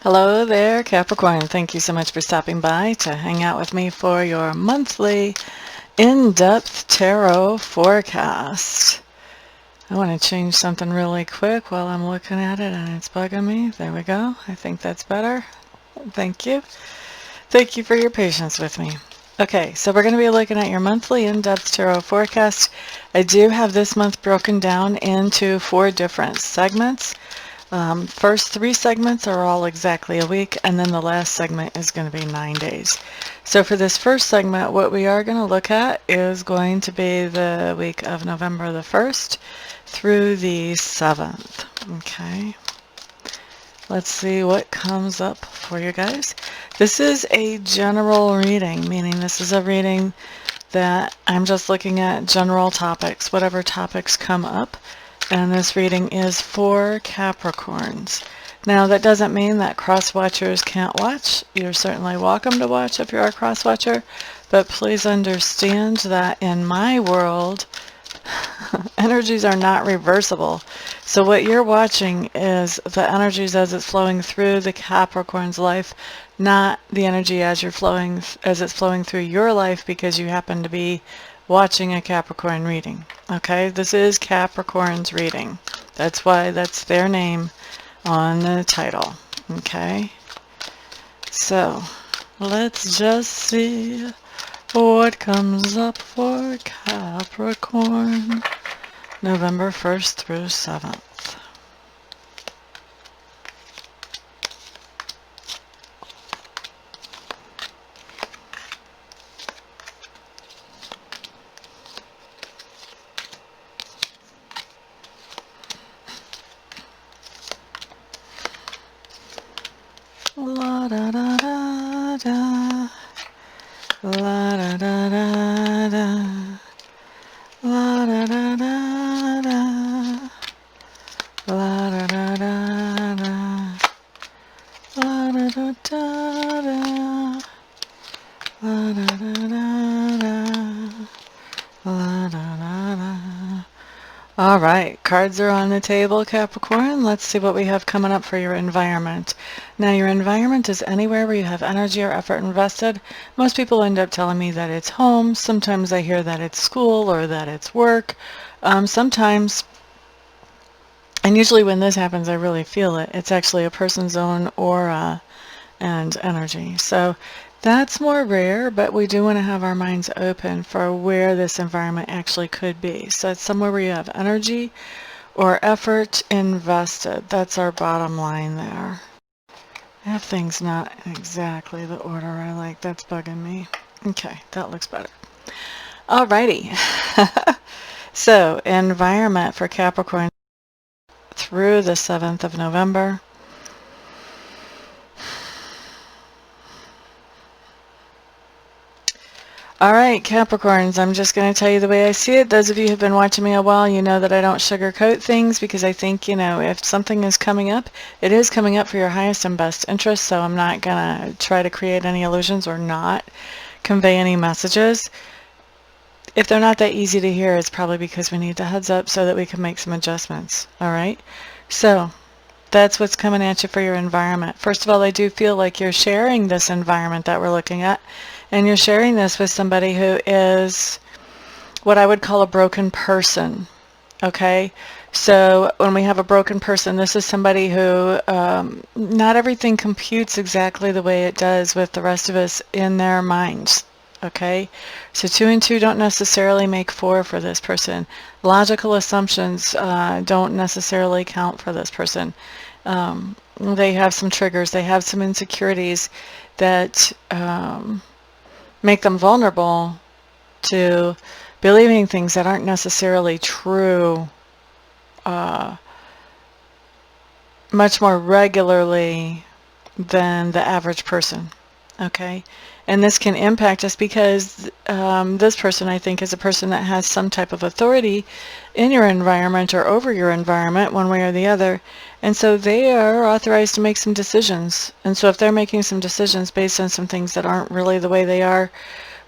Hello there, Capricorn. Thank you so much for stopping by to hang out with me for your monthly in-depth tarot forecast. I want to change something really quick while I'm looking at it and it's bugging me. There we go. I think that's better. Thank you. Thank you for your patience with me. Okay, so we're going to be looking at your monthly in-depth tarot forecast. I do have this month broken down into 4 different segments. First 3 segments are all exactly a week, and then the last segment is going to be 9 days. So for this first segment, what we are going to look at is going to be the week of November the 1st through the 7th. Okay. Let's see what comes up for you guys. This is a general reading, meaning this is a reading that I'm just looking at general topics, whatever topics come up. And this reading is for Capricorns. Now, that doesn't mean that cross-watchers can't watch. You're certainly welcome to watch if you're a cross-watcher, but please understand that in my world, energies are not reversible. So what you're watching is the energies as it's flowing through the Capricorn's life, not the energy as it's flowing through your life because you happen to be watching a Capricorn reading. Okay, this is Capricorn's reading. That's why that's their name on the title. Okay, so let's just see what comes up for Capricorn, November 1st through 7th. La da da da da, la da da da da, la da da da da, la da da da da, la da da da da, la da da da da, la da da da. All right, cards are on the table, Capricorn. Let's see what we have coming up for your environment. Now, your environment is anywhere where you have energy or effort invested. Most people end up telling me that it's home. Sometimes I hear that it's school or that it's work. Sometimes, and usually when this happens, I really feel it. It's actually a person's own aura and energy. So that's more rare, but we do want to have our minds open for where this environment actually could be. So it's somewhere where you have energy or effort invested. That's our bottom line there. I have things not exactly the order I like. That's bugging me. Okay, that looks better. Alrighty. So, environment for Capricorn through the 7th of November. All right, Capricorns, I'm just going to tell you the way I see it. Those of you who have been watching me a while, you know that I don't sugarcoat things because I think, if something is coming up, it is coming up for your highest and best interest, so I'm not going to try to create any illusions or not convey any messages. If they're not that easy to hear, it's probably because we need the heads up so that we can make some adjustments. All right? So that's what's coming at you for your environment. First of all, I do feel like you're sharing this environment that we're looking at, and you're sharing this with somebody who is what I would call a broken person. Okay? So when we have a broken person, this is somebody who not everything computes exactly the way it does with the rest of us in their minds. Okay? So 2 and 2 don't necessarily make 4 for this person. Logical assumptions don't necessarily count for this person. They have some triggers. They have some insecurities that make them vulnerable to believing things that aren't necessarily true much more regularly than the average person. Okay? And this can impact us because this person, I think, is a person that has some type of authority in your environment or over your environment one way or the other. And so they are authorized to make some decisions. And so if they're making some decisions based on some things that aren't really the way they are,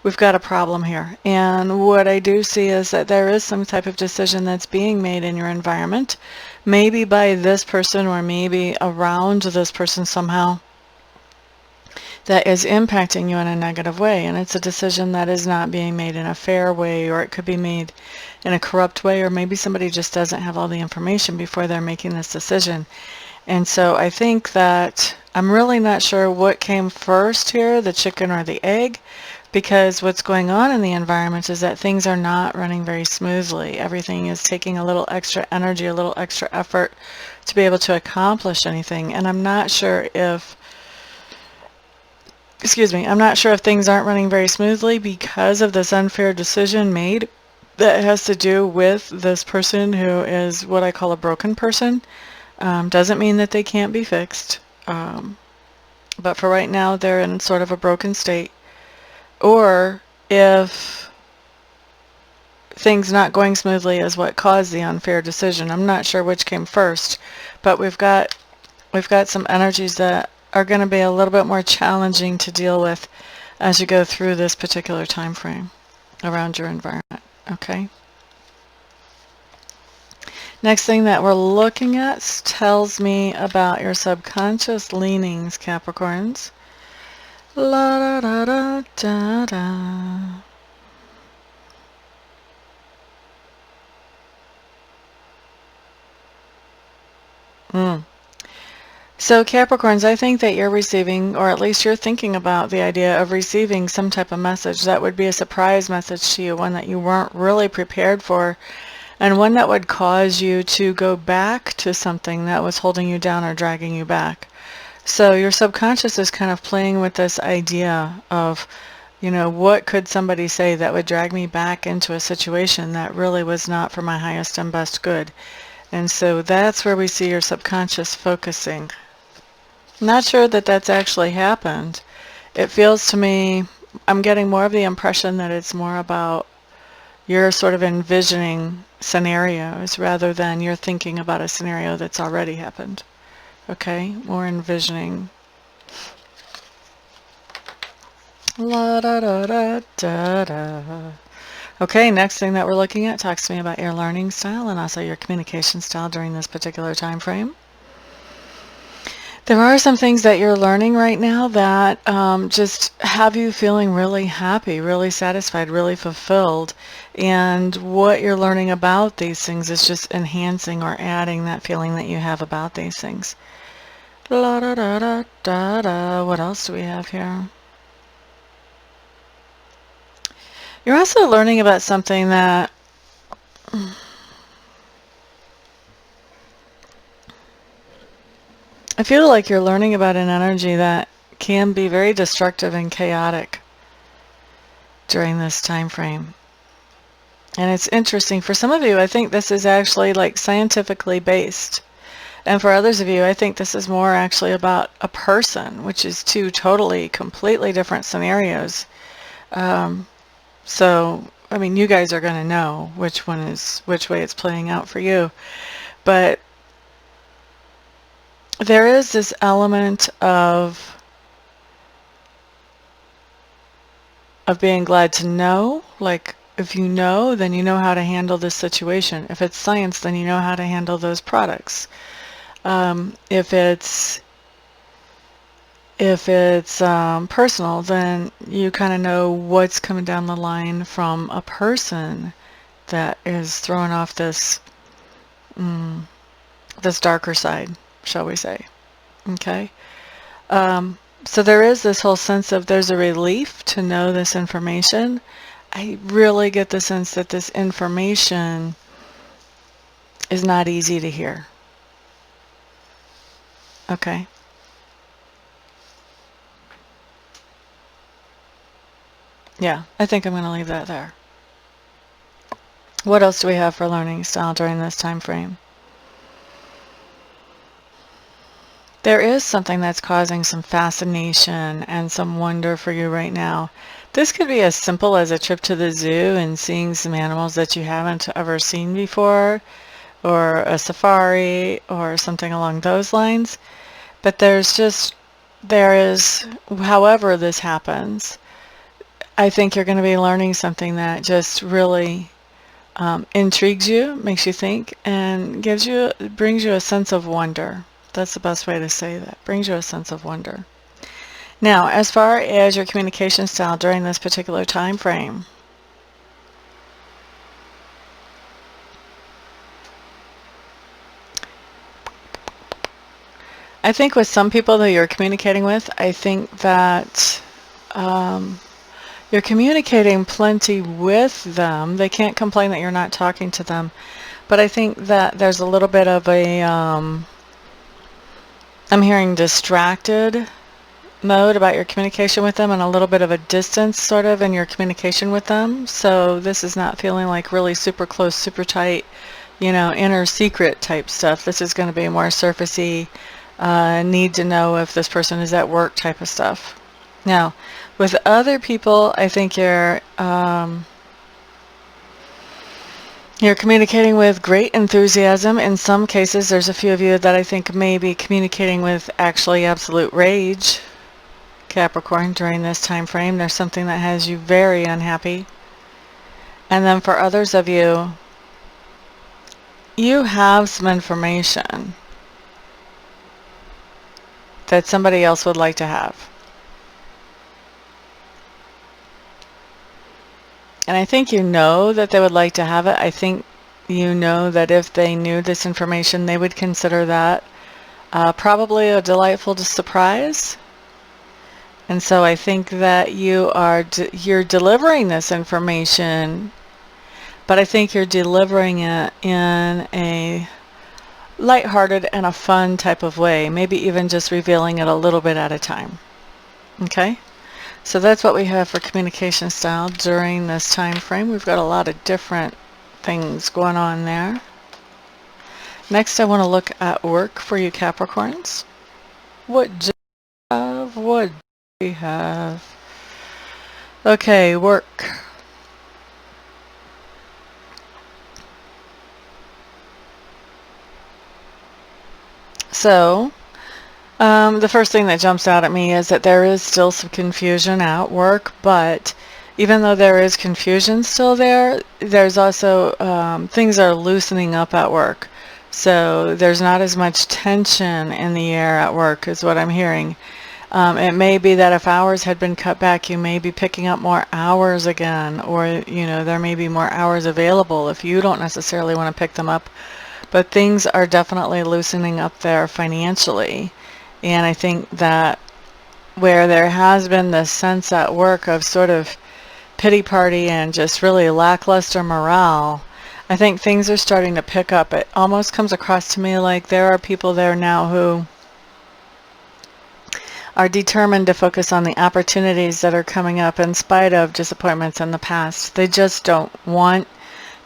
we've got a problem here. And what I do see is that there is some type of decision that's being made in your environment, maybe by this person or maybe around this person somehow, that is impacting you in a negative way. And it's a decision that is not being made in a fair way, or it could be made in a corrupt way, or maybe somebody just doesn't have all the information before they're making this decision. And so I think that I'm really not sure what came first here, the chicken or the egg, because what's going on in the environment is that things are not running very smoothly. Everything is taking a little extra energy, a little extra effort to be able to accomplish anything. And I'm not sure if I'm not sure if things aren't running very smoothly because of this unfair decision made that has to do with this person who is what I call a broken person. Doesn't mean that they can't be fixed. But for right now, they're in sort of a broken state. Or if things not going smoothly is what caused the unfair decision. I'm not sure which came first, but we've got some energies that are going to be a little bit more challenging to deal with as you go through this particular time frame around your environment. Okay? Next thing that we're looking at tells me about your subconscious leanings, Capricorns. La da da da da da. So Capricorns, I think that you're receiving, or at least you're thinking about the idea of receiving some type of message that would be a surprise message to you, one that you weren't really prepared for, and one that would cause you to go back to something that was holding you down or dragging you back. So your subconscious is kind of playing with this idea of, what could somebody say that would drag me back into a situation that really was not for my highest and best good. And so that's where we see your subconscious focusing. Not sure that that's actually happened. It feels to me, I'm getting more of the impression that it's more about you're sort of envisioning scenarios rather than you're thinking about a scenario that's already happened. Okay, more envisioning. La da da da da da. Okay, next thing that we're looking at talks to me about your learning style and also your communication style during this particular time frame. There are some things that you're learning right now that just have you feeling really happy, really satisfied, really fulfilled. And what you're learning about these things is just enhancing or adding that feeling that you have about these things. La da da da da da. What else do we have here? You're also learning about something that I feel like you're learning about an energy that can be very destructive and chaotic during this time frame. And it's interesting. For some of you, I think this is actually like scientifically based. And for others of you, I think this is more actually about a person, which is two totally, completely different scenarios. So, I mean, you guys are going to know which way it's playing out for you. But there is this element of being glad to know. Like, if you know, then you know how to handle this situation. If it's science, then you know how to handle those products. If it's personal, then you kind of know what's coming down the line from a person that is throwing off this this darker side, shall we say. Okay? So there is this whole sense of there's a relief to know this information. I really get the sense that this information is not easy to hear. Okay? Yeah, I think I'm going to leave that there. What else do we have for learning style during this time frame? There is something that's causing some fascination and some wonder for you right now. This could be as simple as a trip to the zoo and seeing some animals that you haven't ever seen before, or a safari, or something along those lines. But there is, however this happens, I think you're going to be learning something that just really intrigues you, makes you think, and brings you a sense of wonder. That's the best way to say that. Brings you a sense of wonder. Now, as far as your communication style during this particular time frame, I think with some people that you're communicating with, I think that you're communicating plenty with them. They can't complain that you're not talking to them. But I think that there's a little bit of a, I'm hearing distracted mode about your communication with them, and a little bit of a distance sort of in your communication with them. So this is not feeling like really super close, super tight, inner secret type stuff. This is going to be more surfacey, need to know if this person is at work type of stuff. Now, with other people, I think you're communicating with great enthusiasm. In some cases, there's a few of you that I think may be communicating with actually absolute rage, Capricorn, during this time frame. There's something that has you very unhappy. And then for others of you, you have some information that somebody else would like to have. And I think you know that they would like to have it. I think you know that if they knew this information, they would consider that probably a delightful surprise. And so I think that you're delivering this information, but I think you're delivering it in a lighthearted and a fun type of way, maybe even just revealing it a little bit at a time. Okay? So that's what we have for communication style during this time frame. We've got a lot of different things going on there. Next, I want to look at work for you Capricorns. What do we have? What do we have? Okay, work. So, the first thing that jumps out at me is that there is still some confusion at work, but even though there is confusion still there, there's also things are loosening up at work. So there's not as much tension in the air at work is what I'm hearing. It may be that if hours had been cut back, you may be picking up more hours again, or there may be more hours available if you don't necessarily want to pick them up. But things are definitely loosening up there financially. And I think that where there has been this sense at work of sort of pity party and just really lackluster morale, I think things are starting to pick up. It almost comes across to me like there are people there now who are determined to focus on the opportunities that are coming up in spite of disappointments in the past. They just don't want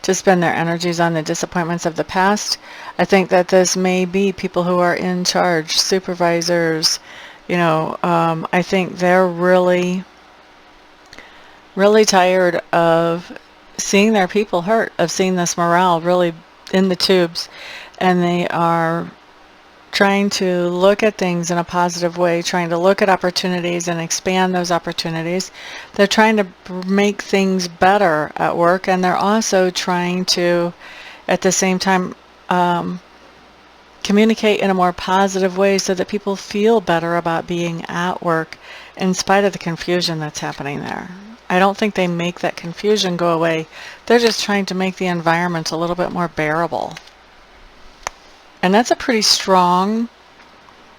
to spend their energies on the disappointments of the past. I think that this may be people who are in charge, supervisors, I think they're really, really tired of seeing their people hurt, of seeing this morale really in the tubes, and they are trying to look at things in a positive way, trying to look at opportunities and expand those opportunities. They're trying to make things better at work, and they're also trying to, at the same time, communicate in a more positive way so that people feel better about being at work in spite of the confusion that's happening there. I don't think they make that confusion go away. They're just trying to make the environment a little bit more bearable. And that's a pretty strong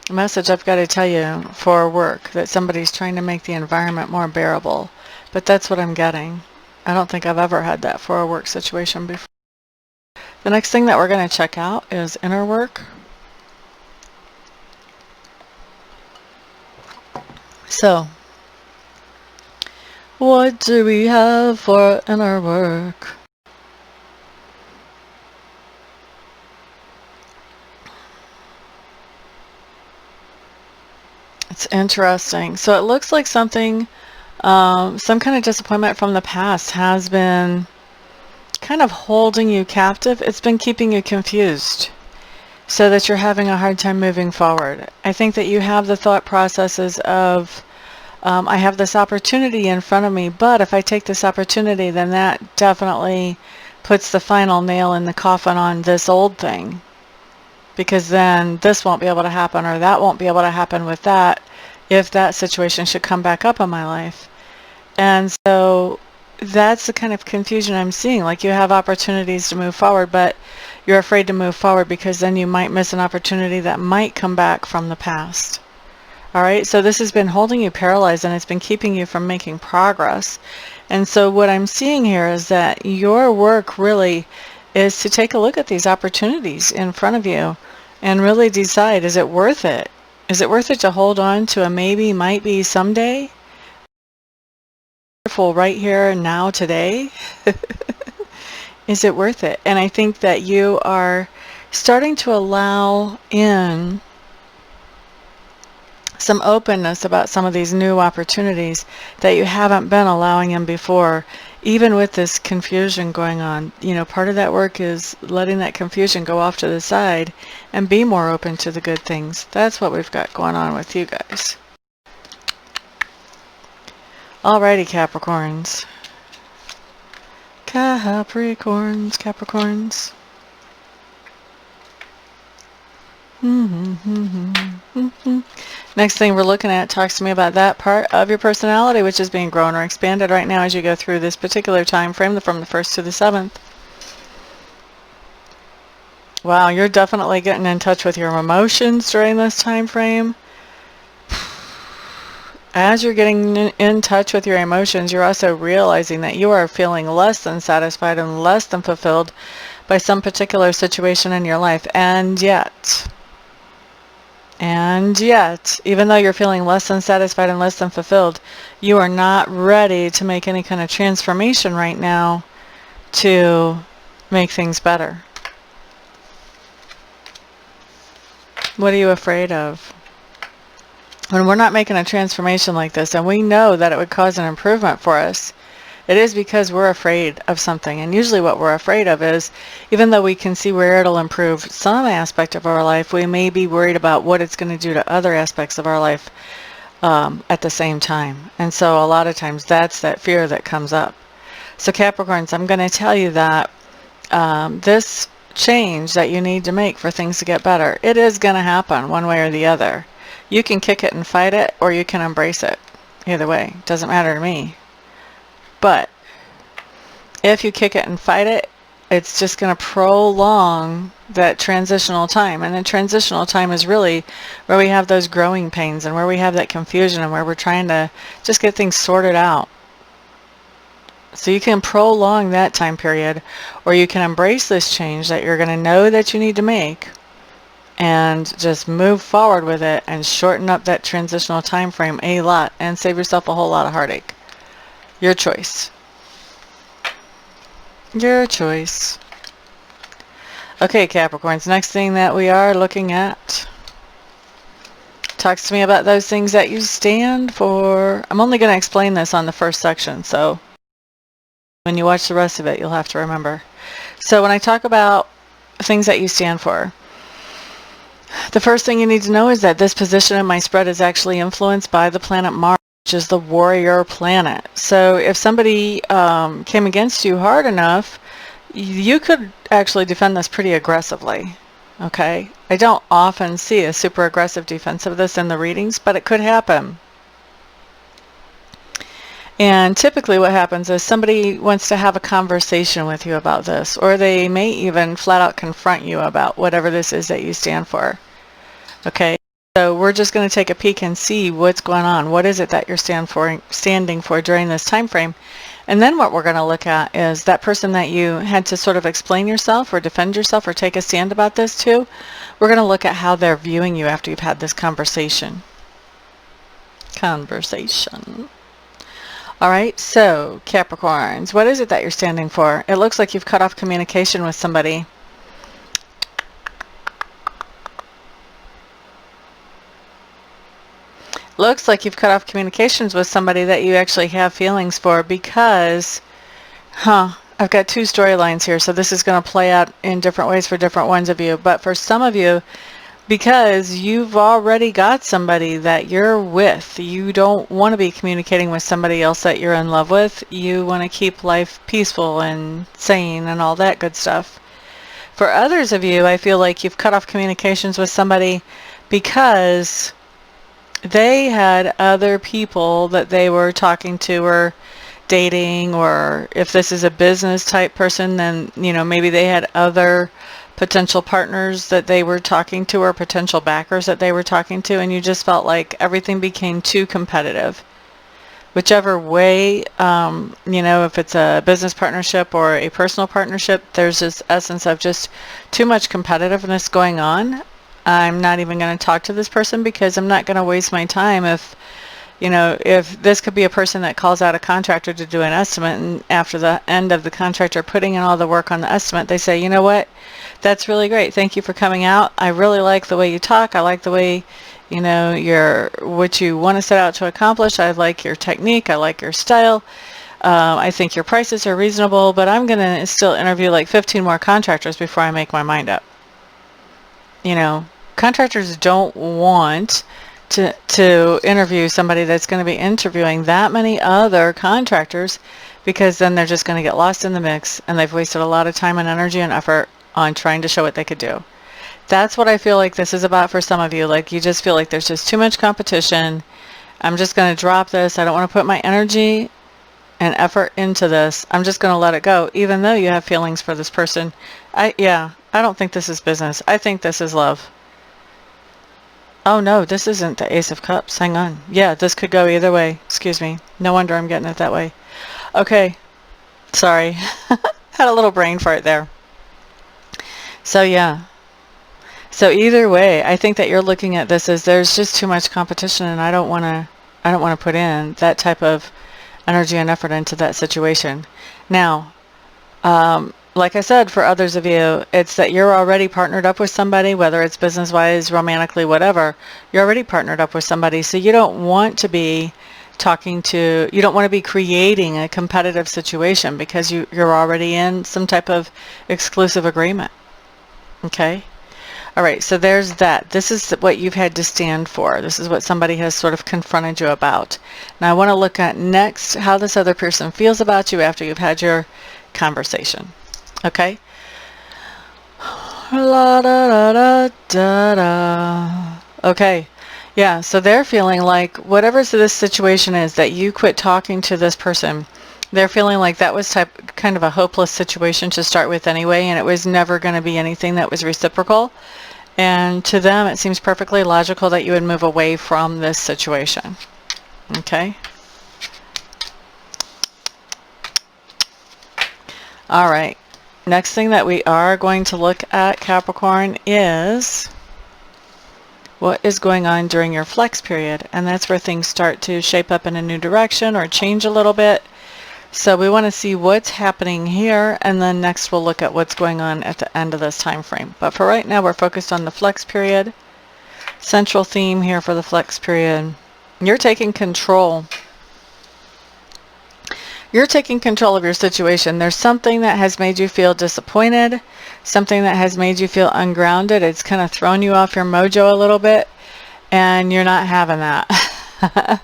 message, I've got to tell you, for work, that somebody's trying to make the environment more bearable. But that's what I'm getting. I don't think I've ever had that for a work situation before. The next thing that we're going to check out is inner work. So, what do we have for inner work? It's interesting. So it looks like something, some kind of disappointment from the past has been kind of holding you captive. It's been keeping you confused so that you're having a hard time moving forward. I think that you have the thought processes of I have this opportunity in front of me, but if I take this opportunity, then that definitely puts the final nail in the coffin on this old thing, because then this won't be able to happen, or that won't be able to happen with that if that situation should come back up in my life. And so that's the kind of confusion I'm seeing. Like, you have opportunities to move forward, but you're afraid to move forward because then you might miss an opportunity that might come back from the past. All right, so this has been holding you paralyzed, and it's been keeping you from making progress. And so what I'm seeing here is that your work really is to take a look at these opportunities in front of you and really decide, is it worth it? Is it worth it to hold on to a maybe, might be, someday? Right here and now, today? Is it worth it? And I think that you are starting to allow in some openness about some of these new opportunities that you haven't been allowing in before, even with this confusion going on. You know, part of that work is letting that confusion go off to the side and be more open to the good things. That's what we've got going on with you guys. Alrighty, Capricorns. Capricorns. Next thing we're looking at talks to me about that part of your personality which is being grown or expanded right now as you go through this particular time frame from the 1st to the 7th. Wow, you're definitely getting in touch with your emotions during this time frame. As you're getting in touch with your emotions, you're also realizing that you are feeling less than satisfied and less than fulfilled by some particular situation in your life. And yet, even though you're feeling less than satisfied and less than fulfilled, you are not ready to make any kind of transformation right now to make things better. What are you afraid of? When we're not making a transformation like this, and we know that it would cause an improvement for us, it is because we're afraid of something. And usually what we're afraid of is, even though we can see where it'll improve some aspect of our life, we may be worried about what it's going to do to other aspects of our life at the same time. And so a lot of times that's that fear that comes up. So Capricorns, I'm going to tell you that this change that you need to make for things to get better, it is going to happen one way or the other. You can kick it and fight it, or you can embrace it. Either way, doesn't matter to me. But if you kick it and fight it, it's just going to prolong that transitional time. And the transitional time is really where we have those growing pains and where we have that confusion and where we're trying to just get things sorted out. So you can prolong that time period, or you can embrace this change that you're going to know that you need to make and just move forward with it and shorten up that transitional time frame a lot and save yourself a whole lot of heartache. Your choice. Your choice. Okay, Capricorns, next thing that we are looking at talks to me about those things that you stand for. I'm only going to explain this on the first section, so when you watch the rest of it, you'll have to remember. So when I talk about things that you stand for, the first thing you need to know is that this position in my spread is actually influenced by the planet Mars, which is the warrior planet. So if somebody came against you hard enough, you could actually defend this pretty aggressively. Okay? I don't often see a super aggressive defense of this in the readings, but it could happen. And typically what happens is somebody wants to have a conversation with you about this, or they may even flat out confront you about whatever this is that you stand for. Okay, so we're just going to take a peek and see what's going on. What is it that you're standing for during this time frame? And then what we're going to look at is that person that you had to sort of explain yourself or defend yourself or take a stand about this to. We're going to look at how they're viewing you after you've had this conversation. All right, so Capricorns, what is it that you're standing for? It looks like you've cut off communication with somebody. Looks like you've cut off communications with somebody that you actually have feelings for because, I've got two storylines here, so this is going to play out in different ways for different ones of you. But for some of you, because you've already got somebody that you're with. You don't want to be communicating with somebody else that you're in love with. You want to keep life peaceful and sane and all that good stuff. For others of you, I feel like you've cut off communications with somebody because they had other people that they were talking to or dating, or if this is a business type person, then, you know, maybe they had other potential partners that they were talking to or potential backers that they were talking to, and you just felt like everything became too competitive. Whichever way, you know, if it's a business partnership or a personal partnership, there's this essence of just too much competitiveness going on. I'm not even going to talk to this person because I'm not going to waste my time if, you know, if this could be a person that calls out a contractor to do an estimate, and after the end of the contractor putting in all the work on the estimate, they say, you know what, that's really great. Thank you for coming out. I really like the way you talk. I like the way, you know, what you want to set out to accomplish. I like your technique. I like your style. I think your prices are reasonable, but I'm going to still interview like 15 more contractors before I make my mind up. You know, contractors don't want to interview somebody that's going to be interviewing that many other contractors, because then they're just going to get lost in the mix, and they've wasted a lot of time and energy and effort on trying to show what they could do. That's what I feel like this is about for some of you. Like, you just feel like there's just too much competition. I'm just going to drop this. I don't want to put my energy and effort into this. I'm just going to let it go, even though you have feelings for this person. I don't think this is business. I think this is love. Oh no, this isn't the Ace of Cups. Hang on. Yeah, this could go either way. Excuse me. No wonder I'm getting it that way. Okay. Sorry. Had a little brain fart there. So yeah. So either way, I think that you're looking at this as there's just too much competition, and I don't want to put in that type of energy and effort into that situation. Now, like I said, for others of you, it's that you're already partnered up with somebody, whether it's business-wise, romantically, whatever. You're already partnered up with somebody, so you don't want to be you don't want to be creating a competitive situation because you're already in some type of exclusive agreement. Okay? All right, so there's that. This is what you've had to stand for. This is what somebody has sort of confronted you about. Now I want to look at next how this other person feels about you after you've had your conversation. Okay? La da da da da da. Okay. Yeah, so they're feeling like whatever this situation is that you quit talking to this person, they're feeling like that was kind of a hopeless situation to start with anyway, and it was never going to be anything that was reciprocal. And to them, it seems perfectly logical that you would move away from this situation. Okay? All right. Next thing that we are going to look at, Capricorn, is what is going on during your flex period. And that's where things start to shape up in a new direction or change a little bit. So we want to see what's happening here, and then next we'll look at what's going on at the end of this time frame. But for right now, we're focused on the flex period. Central theme here for the flex period. You're taking control. You're taking control of your situation. There's something that has made you feel disappointed, something that has made you feel ungrounded. It's kind of thrown you off your mojo a little bit, and you're not having that.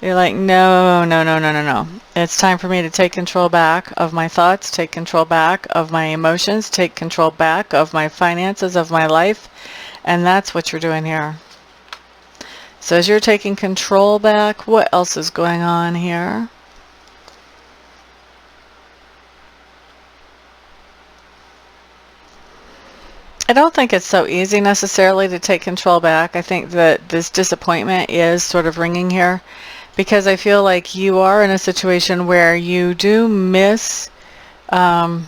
You're like, no, no, no, no, no, no. It's time for me to take control back of my thoughts, take control back of my emotions, take control back of my finances, of my life. And that's what you're doing here. So as you're taking control back, what else is going on here? I don't think it's so easy necessarily to take control back. I think that this disappointment is sort of ringing here, because I feel like you are in a situation where you do miss whoever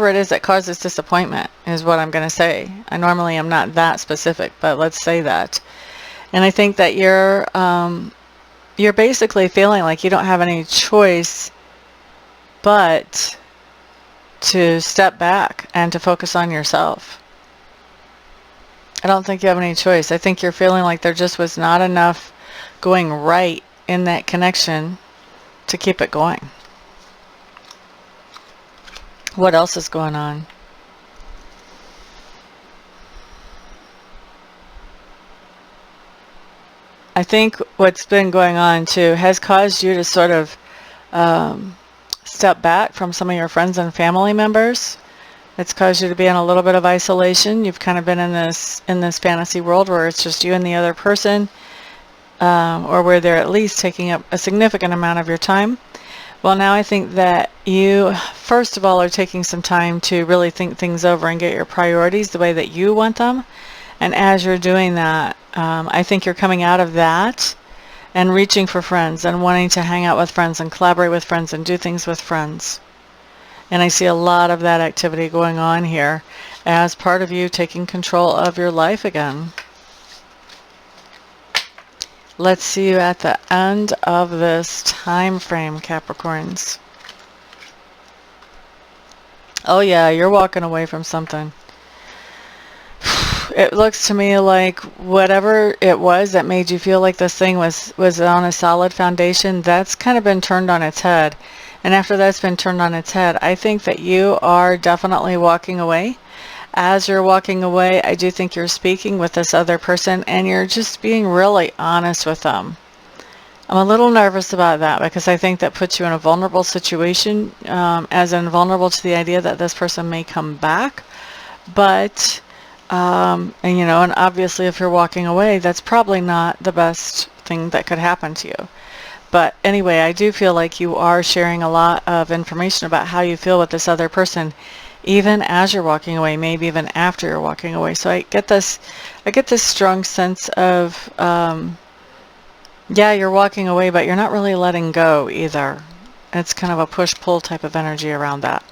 it is that causes disappointment, is what I'm going to say. I normally am not that specific, but let's say that. And I think that you're basically feeling like you don't have any choice but to step back and to focus on yourself. I don't think you have any choice. I think you're feeling like there just was not enough going right in that connection to keep it going. What else is going on? I think what's been going on too has caused you to sort of step back from some of your friends and family members. It's caused you to be in a little bit of isolation. You've kind of been in this fantasy world where it's just you and the other person, or where they're at least taking up a significant amount of your time. Well, now I think that you, first of all, are taking some time to really think things over and get your priorities the way that you want them. And as you're doing that, I think you're coming out of that and reaching for friends and wanting to hang out with friends and collaborate with friends and do things with friends. And I see a lot of that activity going on here as part of you taking control of your life again. Let's see you at the end of this time frame, Capricorns. Oh yeah, you're walking away from something. It looks to me like whatever it was that made you feel like this thing was on a solid foundation, that's kind of been turned on its head. And after that's been turned on its head, I think that you are definitely walking away. As you're walking away, I do think you're speaking with this other person and you're just being really honest with them. I'm a little nervous about that because I think that puts you in a vulnerable situation, as in vulnerable to the idea that this person may come back. But, and obviously if you're walking away, that's probably not the best thing that could happen to you. But anyway, I do feel like you are sharing a lot of information about how you feel with this other person, even as you're walking away, maybe even after you're walking away. So I get this strong sense of, yeah, you're walking away, but you're not really letting go either. It's kind of a push-pull type of energy around that.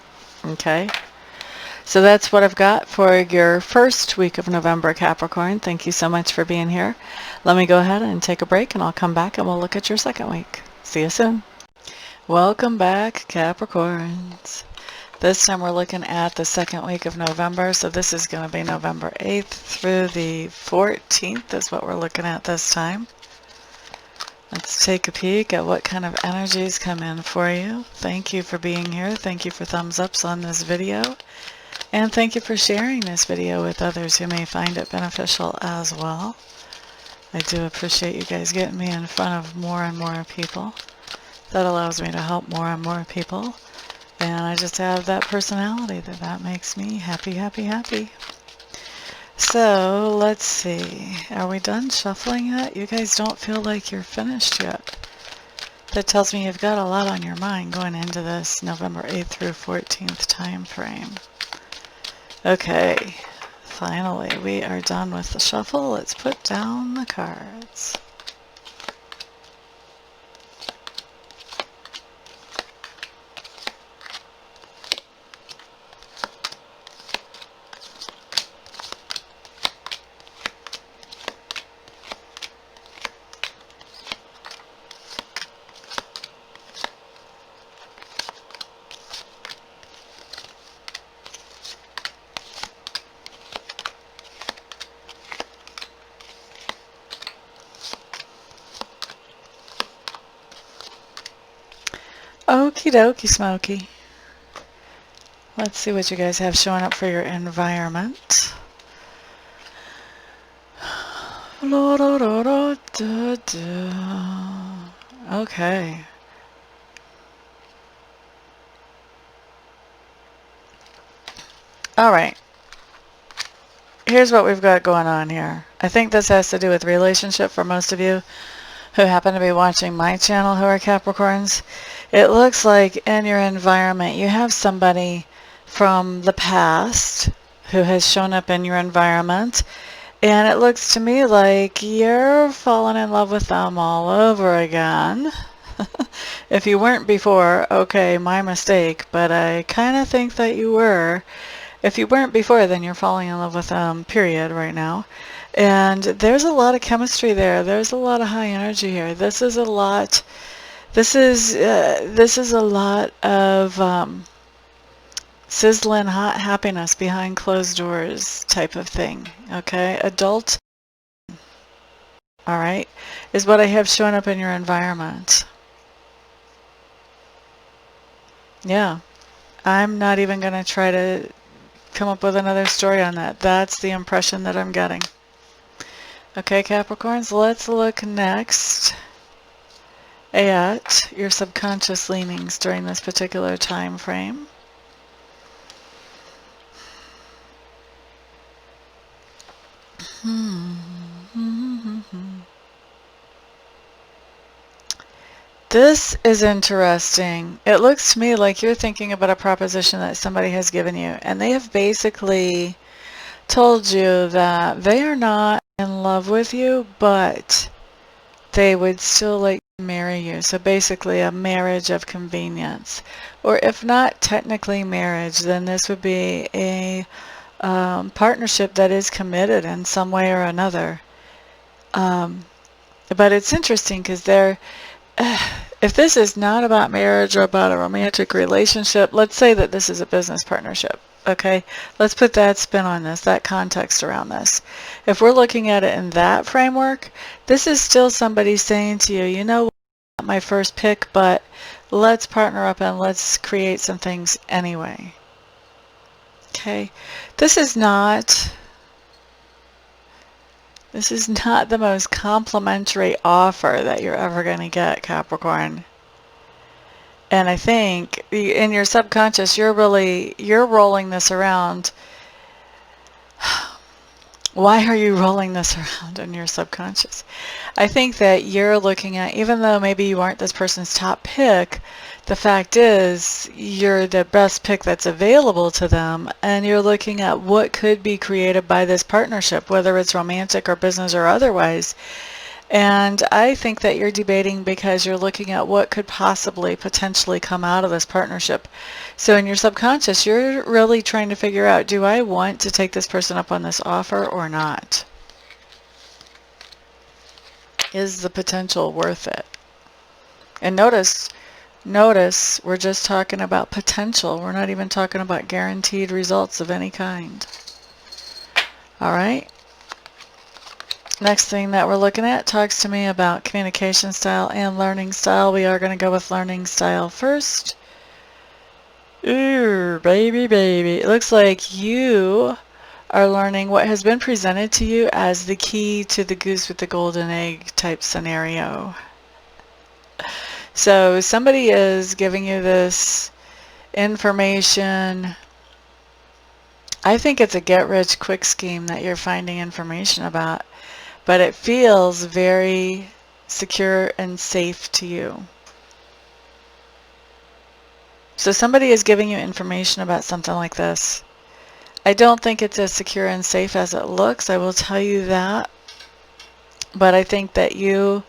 Okay? So that's what I've got for your first week of November, Capricorn. Thank you so much for being here. Let me go ahead and take a break, and I'll come back and we'll look at your second week. See you soon. Welcome back, Capricorns. This time we're looking at the second week of November, so this is going to be November 8th through the 14th is what we're looking at this time. Let's take a peek at what kind of energies come in for you. Thank you for being here. Thank you for thumbs ups on this video. And thank you for sharing this video with others who may find it beneficial as well. I do appreciate you guys getting me in front of more and more people. That allows me to help more and more people. And I just have that personality that makes me happy, happy, happy. So let's see. Are we done shuffling yet? You guys don't feel like you're finished yet. That tells me you've got a lot on your mind going into this November 8th through 14th time frame. Okay, finally we are done with the shuffle. Let's put down the cards. Okie dokie smoky. Let's see what you guys have showing up for your environment. Okay. Alright. Here's what we've got going on here. I think this has to do with relationship for most of you who happen to be watching my channel who are Capricorns. It looks like in your environment you have somebody from the past who has shown up in your environment, and it looks to me like you're falling in love with them all over again. If you weren't before, okay, my mistake, but I kind of think that you were. If you weren't before, then you're falling in love with them, period, right now. And there's a lot of chemistry there. There's a lot of high energy here. This is a lot. This is a lot of sizzling hot happiness behind closed doors type of thing. Okay, adult. All right, is what I have showing up in your environment. Yeah, I'm not even going to try to come up with another story on that. That's the impression that I'm getting. Okay, Capricorns, let's look next at your subconscious leanings during this particular time frame. This is interesting. It looks to me like you're thinking about a proposition that somebody has given you, and they have basically told you that they are not in love with you, but they would still like to marry you. So basically a marriage of convenience. Or if not technically marriage, then this would be a partnership that is committed in some way or another. But it's interesting because if this is not about marriage or about a romantic relationship, let's say that this is a business partnership. Okay, let's put that spin on this, that context around this. If we're looking at it in that framework, this is still somebody saying to you, you know, not my first pick, but let's partner up and let's create some things anyway. Okay, this is not the most complimentary offer that you're ever going to get, Capricorn. And I think in your subconscious, you're rolling this around. Why are you rolling this around in your subconscious? I think that you're looking at, even though maybe you aren't this person's top pick, the fact is you're the best pick that's available to them, and you're looking at what could be created by this partnership, whether it's romantic or business or otherwise. And I think that you're debating because you're looking at what could possibly potentially come out of this partnership. So in your subconscious, you're really trying to figure out, do I want to take this person up on this offer or not? Is the potential worth it? And notice, we're just talking about potential. We're not even talking about guaranteed results of any kind. All right? Next thing that we're looking at talks to me about communication style and learning style. We are going to go with learning style first. Ooh, baby. It looks like you are learning what has been presented to you as the key to the goose with the golden egg type scenario. So somebody is giving you this information. I think it's a get-rich-quick scheme that you're finding information about, but it feels very secure and safe to you. So somebody is giving you information about something like this. I don't think it's as secure and safe as it looks, I will tell you that. But I think that you're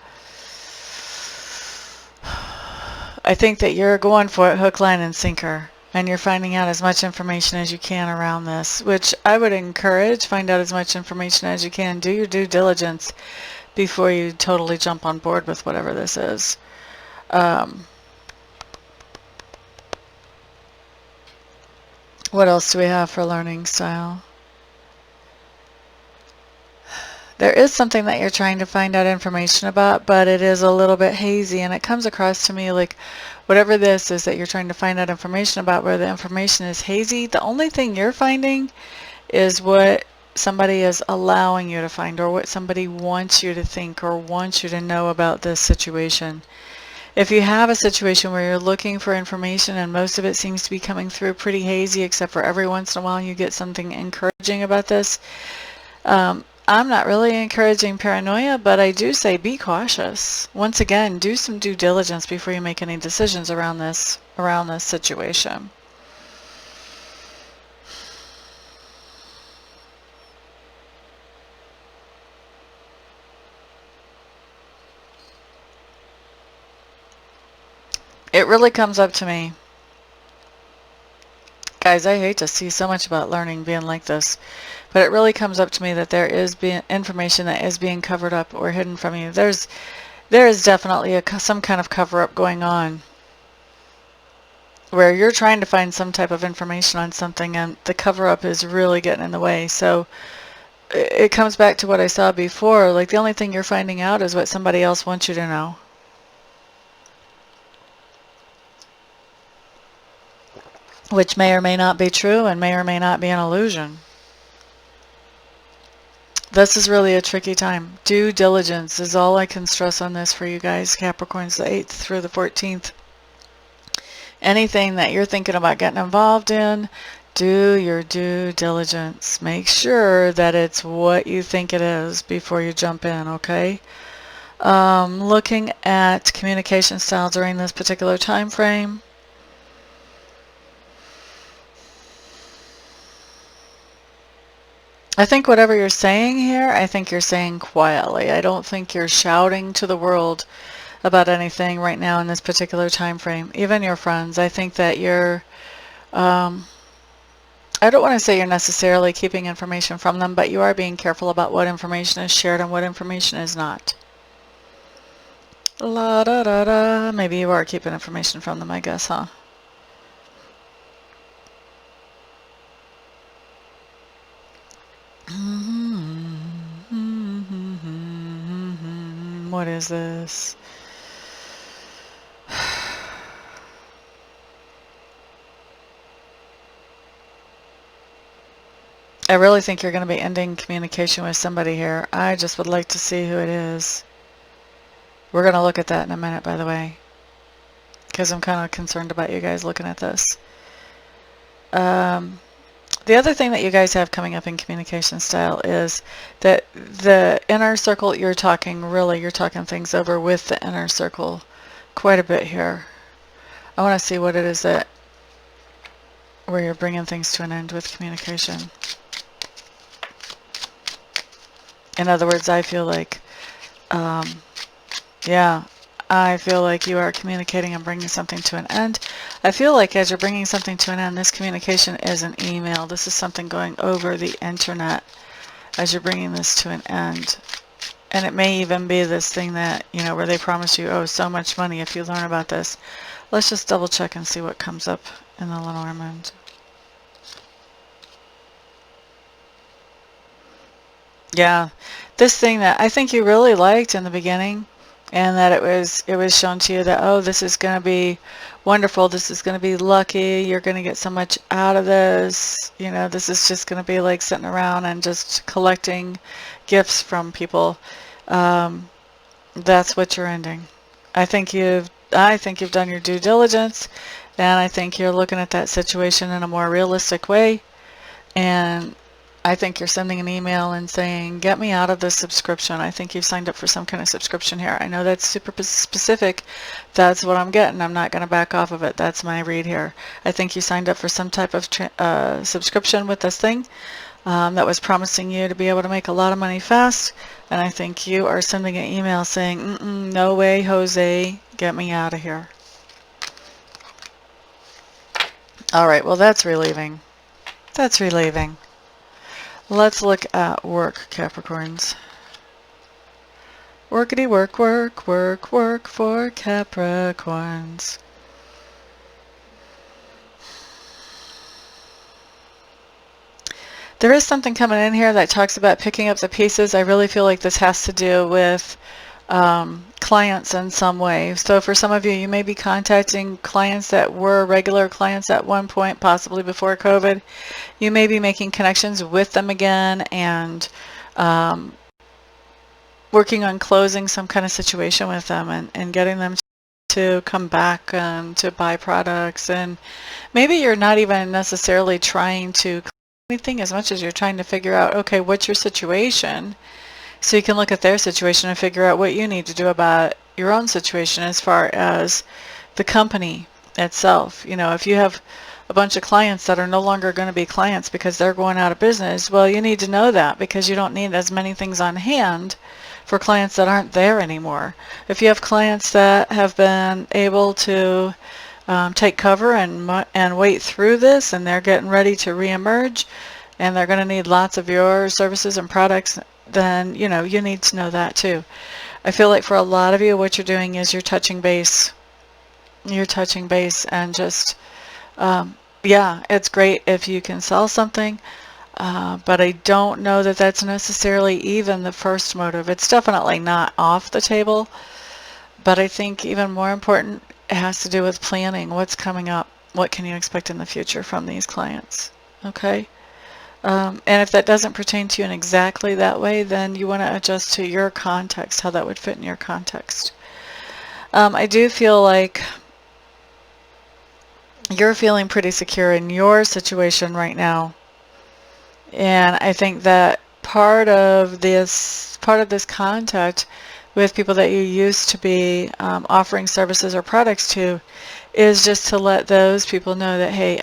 going for it hook, line, and sinker. And you're finding out as much information as you can around this, which I would encourage. Find out as much information as you can. Do your due diligence before you totally jump on board with whatever this is. What else do we have for learning style? There is something that you're trying to find out information about, but it is a little bit hazy, and it comes across to me like whatever this is that you're trying to find out information about, where the information is hazy, the only thing you're finding is what somebody is allowing you to find, or what somebody wants you to think or wants you to know about this situation. If you have a situation where you're looking for information and most of it seems to be coming through pretty hazy, except for every once in a while you get something encouraging about this, I'm not really encouraging paranoia, but I do say be cautious. Once again, do some due diligence before you make any decisions around this situation. It really comes up to me. Guys, I hate to see so much about learning being like this, but it really comes up to me that there is information that is being covered up or hidden from you. There is definitely some kind of cover-up going on, where you're trying to find some type of information on something and the cover-up is really getting in the way. So it comes back to what I saw before, like the only thing you're finding out is what somebody else wants you to know. Which may or may not be true and may or may not be an illusion. This is really a tricky time. Due diligence is all I can stress on this for you guys, Capricorns, the 8th through the 14th. Anything that you're thinking about getting involved in, do your due diligence. Make sure that it's what you think it is before you jump in, okay? Looking at communication style during this particular time frame. I think whatever you're saying here, I think you're saying quietly. I don't think you're shouting to the world about anything right now in this particular time frame. Even your friends, I think that you're, I don't want to say you're necessarily keeping information from them, but you are being careful about what information is shared and what information is not. La da da da. Maybe you are keeping information from them, I guess, huh? What is this? I really think you're going to be ending communication with somebody here. I just would like to see who it is. We're going to look at that in a minute, by the way, because I'm kind of concerned about you guys looking at this. The other thing that you guys have coming up in communication style is that the inner circle, you're talking things over with the inner circle quite a bit here. I want to see what it is that where you're bringing things to an end with communication. In other words, I feel like, yeah, I feel like you are communicating and bringing something to an end. I feel like as you're bringing something to an end, this communication is an email. This is something going over the internet as you're bringing this to an end. And it may even be this thing that, you know, where they promise you, oh, so much money if you learn about this. Let's just double check and see what comes up in the Lenormand. Yeah, this thing that I think you really liked in the beginning, and that it was shown to you that, oh, this is going to be wonderful, this is going to be lucky, you're going to get so much out of this, you know, this is just going to be like sitting around and just collecting gifts from people. That's what you're ending. I think you've done your due diligence, and I think you're looking at that situation in a more realistic way, and I think you're sending an email and saying, get me out of this subscription. I think you've signed up for some kind of subscription here. I know that's super specific. That's what I'm getting. I'm not going to back off of it. That's my read here. I think you signed up for some type of subscription with this thing that was promising you to be able to make a lot of money fast. And I think you are sending an email saying, no way, Jose, get me out of here. All right, well, that's relieving. That's relieving. Let's look at work, Capricorns. Workity work, work, work, work for Capricorns. There is something coming in here that talks about picking up the pieces. I really feel like this has to do with clients in some way. So for some of you, you may be contacting clients that were regular clients at one point, possibly before COVID. You may be making connections with them again and working on closing some kind of situation with them and getting them to come back to buy products. And maybe you're not even necessarily trying to close anything as much as you're trying to figure out, okay, what's your situation? So you can look at their situation and figure out what you need to do about your own situation as far as the company itself. You know, if you have a bunch of clients that are no longer going to be clients because they're going out of business, well, you need to know that because you don't need as many things on hand for clients that aren't there anymore. If you have clients that have been able to take cover and wait through this, and they're getting ready to reemerge, and they're going to need lots of your services and products, then, you know, you need to know that too. I feel like for a lot of you, what you're doing is you're touching base. You're touching base and just, yeah, it's great if you can sell something, but I don't know that that's necessarily even the first motive. It's definitely not off the table, but I think even more important, it has to do with planning. What's coming up? What can you expect in the future from these clients? Okay? And if that doesn't pertain to you in exactly that way, then you want to adjust to your context, how that would fit in your context. I do feel like you're feeling pretty secure in your situation right now. And I think that part of this contact with people that you used to be offering services or products to is just to let those people know that, hey,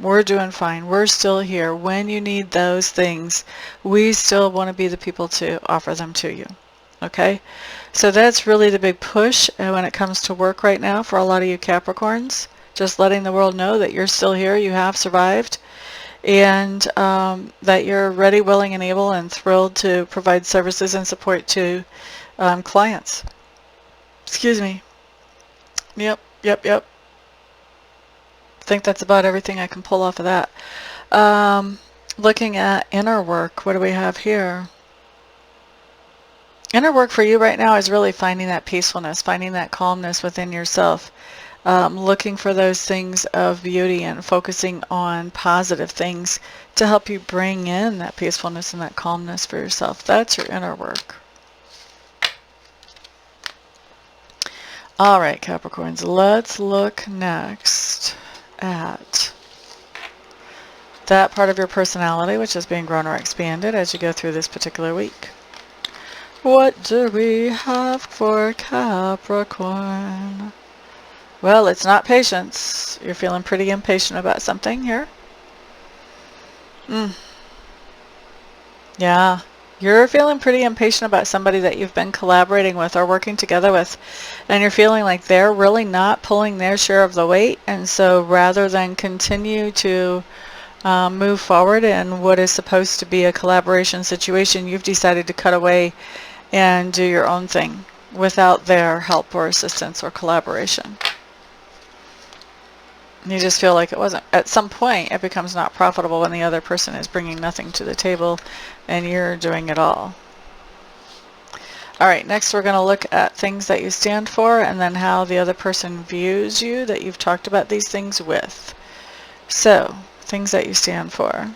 we're doing fine. We're still here. When you need those things, we still want to be the people to offer them to you. Okay? So that's really the big push when it comes to work right now for a lot of you Capricorns. Just letting the world know that you're still here, you have survived, and that you're ready, willing, and able and thrilled to provide services and support to clients. Excuse me. Yep. I think that's about everything I can pull off of that. Looking at inner work, what do we have here? Inner work for you right now is really finding that peacefulness, finding that calmness within yourself, looking for those things of beauty and focusing on positive things to help you bring in that peacefulness and that calmness for yourself. That's your inner work. All right, Capricorns, let's look next at that part of your personality which is being grown or expanded as you go through this particular week. What do we have for Capricorn? Well, it's not patience. You're feeling pretty impatient about something here. Yeah, you're feeling pretty impatient about somebody that you've been collaborating with or working together with, and you're feeling like they're really not pulling their share of the weight, and so rather than continue to move forward in what is supposed to be a collaboration situation, you've decided to cut away and do your own thing without their help or assistance or collaboration. You just feel like it wasn't. At some point, it becomes not profitable when the other person is bringing nothing to the table and you're doing it all. All right, next we're going to look at things that you stand for and then how the other person views you that you've talked about these things with. So, things that you stand for.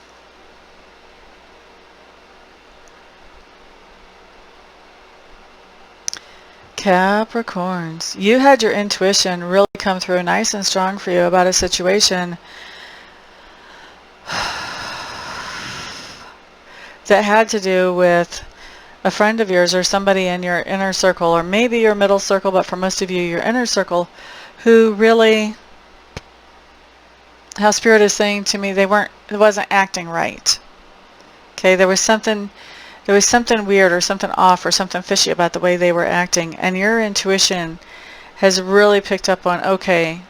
Capricorns, you had your intuition really come through nice and strong for you about a situation that had to do with a friend of yours or somebody in your inner circle, or maybe your middle circle, but for most of you, your inner circle, who really, how Spirit is saying to me, it wasn't acting right. Okay, there was something weird or something off or something fishy about the way they were acting, and your intuition has really picked up on, okay,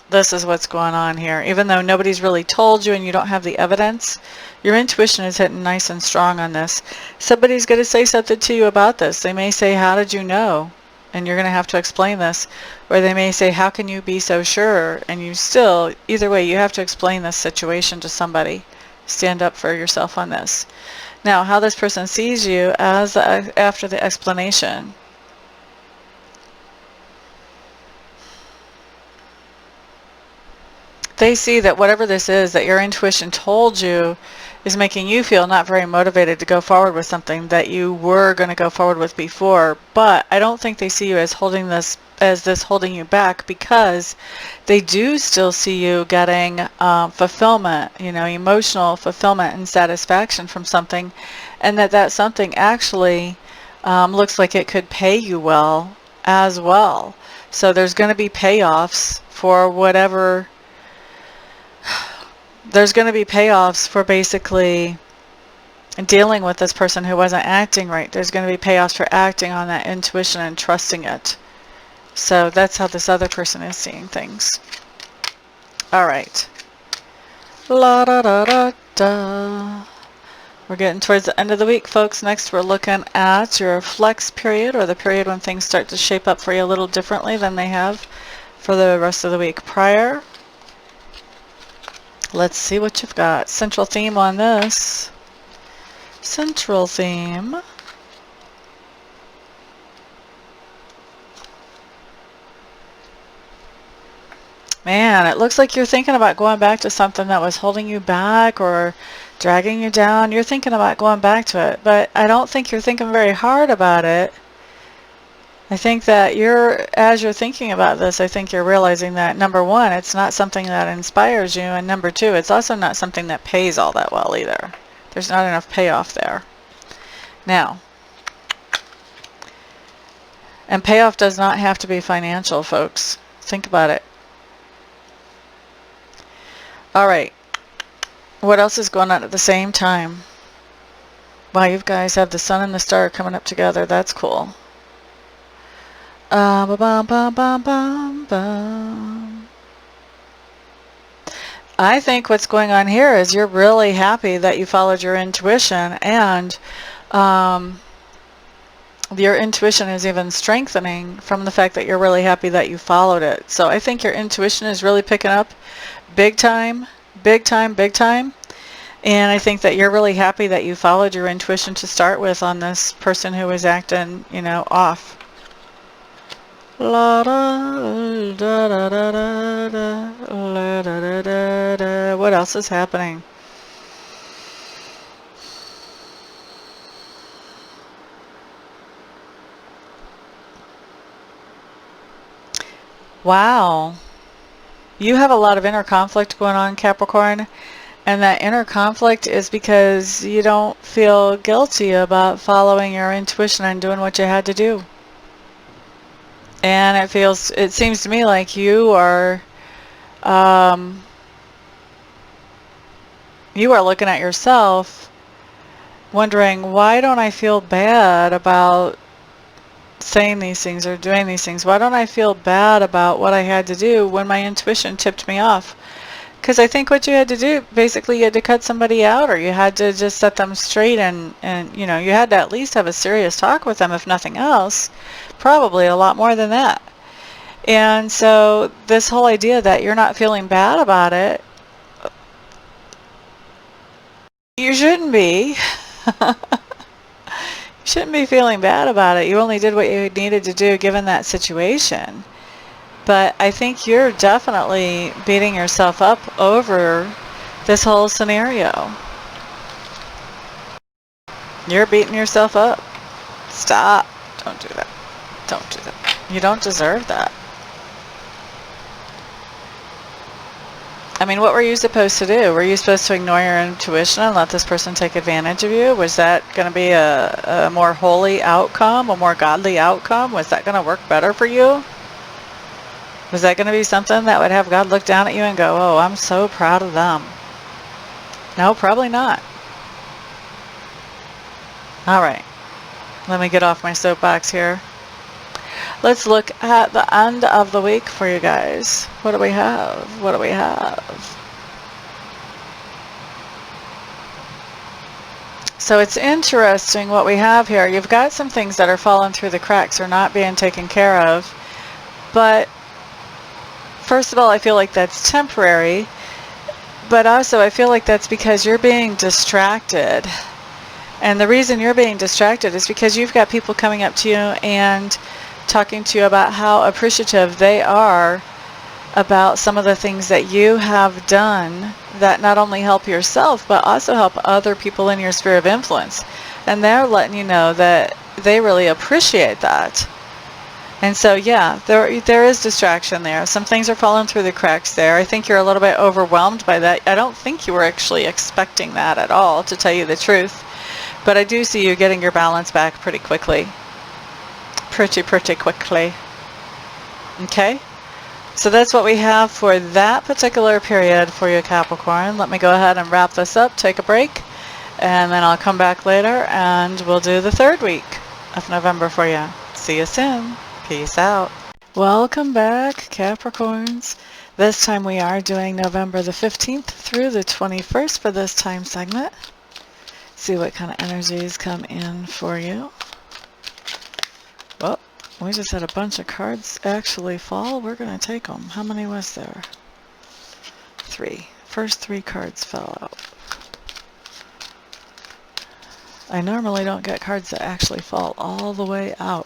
this is what's going on here. Even though nobody's really told you and you don't have the evidence, your intuition is hitting nice and strong on this. Somebody's going to say something to you about this. They may say, how did you know? And you're going to have to explain this. Or they may say, how can you be so sure? And you still, either way, you have to explain this situation to somebody. Stand up for yourself on this. Now, how this person sees you as after the explanation. They see that whatever this is that your intuition told you is making you feel not very motivated to go forward with something that you were going to go forward with before. But I don't think they see you as holding you back, because they do still see you getting fulfillment, emotional fulfillment and satisfaction from something, and that something actually looks like it could pay you well as well. So there's going to be payoffs for whatever. There's going to be payoffs for basically dealing with this person who wasn't acting right. There's going to be payoffs for acting on that intuition and trusting it. So that's how this other person is seeing things. All right. La da da da da. We're getting towards the end of the week, folks. Next, we're looking at your flex period, or the period when things start to shape up for you a little differently than they have for the rest of the week prior. Let's see what you've got. Central theme on this. Central theme. Man, it looks like you're thinking about going back to something that was holding you back, or dragging you down. You're thinking about going back to it, but I don't think you're thinking very hard about it. I think that as you're thinking about this, I think you're realizing that, number one, it's not something that inspires you, and number two, it's also not something that pays all that well either. There's not enough payoff there. Now, and payoff does not have to be financial, folks. Think about it. All right. What else is going on at the same time? Wow, you guys have the sun and the star coming up together. That's cool. Ba -bum -bum -bum -bum -bum. I think what's going on here is you're really happy that you followed your intuition, and your intuition is even strengthening from the fact that you're really happy that you followed it. So I think your intuition is really picking up big time, big time, big time. And I think that you're really happy that you followed your intuition to start with on this person who was acting, you know, off. La da da da da da da da da da. What else is happening? Wow. You have a lot of inner conflict going on, Capricorn, and that inner conflict is because you don't feel guilty about following your intuition and doing what you had to do. And it seems to me like you are looking at yourself wondering, why don't I feel bad about saying these things or doing these things? Why don't I feel bad about what I had to do when my intuition tipped me off? Because I think what you had to do, basically you had to cut somebody out, or you had to just set them straight, and you know, you had to at least have a serious talk with them, if nothing else, probably a lot more than that. And so this whole idea that you're not feeling bad about it, you shouldn't be. You shouldn't be feeling bad about it. You only did what you needed to do given that situation. But I think you're definitely beating yourself up over this whole scenario. You're beating yourself up. Stop. Don't do that. Don't do that. You don't deserve that. I mean, what were you supposed to do? Were you supposed to ignore your intuition and let this person take advantage of you? Was that going to be a more holy outcome, a more godly outcome? Was that going to work better for you? Was that going to be something that would have God look down at you and go, oh, I'm so proud of them? No, probably not. All right. Let me get off my soapbox here. Let's look at the end of the week for you guys. What do we have? What do we have? So it's interesting what we have here. You've got some things that are falling through the cracks or not being taken care of. But first of all, I feel like that's temporary. But also I feel like that's because you're being distracted. And the reason you're being distracted is because you've got people coming up to you and talking to you about how appreciative they are about some of the things that you have done that not only help yourself but also help other people in your sphere of influence. And they're letting you know that they really appreciate that. And so yeah, there is distraction there. Some things are falling through the cracks there. I think you're a little bit overwhelmed by that. I don't think you were actually expecting that at all, to tell you the truth. But I do see you getting your balance back pretty quickly. Pretty quickly. Okay? So that's what we have for that particular period for you, Capricorn. Let me go ahead and wrap this up, take a break, and then I'll come back later and we'll do the third week of November for you. See you soon. Peace out. Welcome back, Capricorns. This time we are doing November the 15th through the 21st for this time segment. See what kind of energies come in for you. Well, we just had a bunch of cards actually fall. We're going to take them. How many was there? 3. First 3 cards fell out. I normally don't get cards that actually fall all the way out.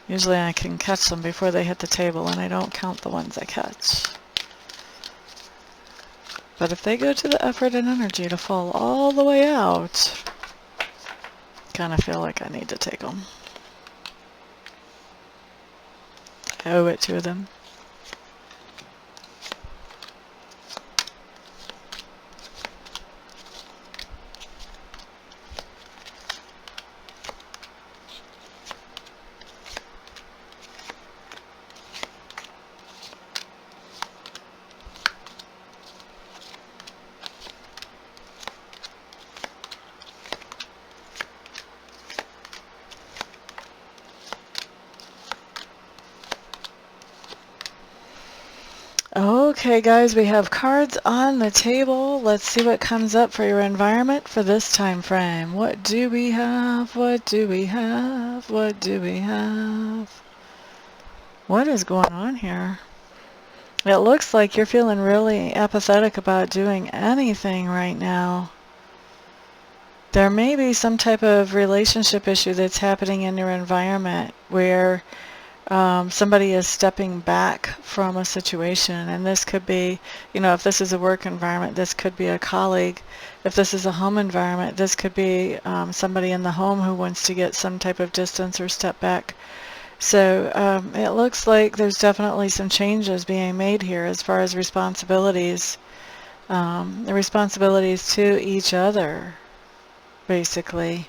Usually I can catch them before they hit the table, and I don't count the ones I catch. But if they go to the effort and energy to fall all the way out, kind of feel like I need to take them. I owe it to them. Okay, guys, we have cards on the table. Let's see what comes up for your environment for this time frame. What do we have? What do we have? What do we have? What is going on here? It looks like you're feeling really apathetic about doing anything right now. There may be some type of relationship issue that's happening in your environment where somebody is stepping back from a situation, and this could be, if this is a work environment, this could be a colleague. If this is a home environment, this could be somebody in the home who wants to get some type of distance or step back. So it looks like there's definitely some changes being made here as far as responsibilities, the responsibilities to each other, basically.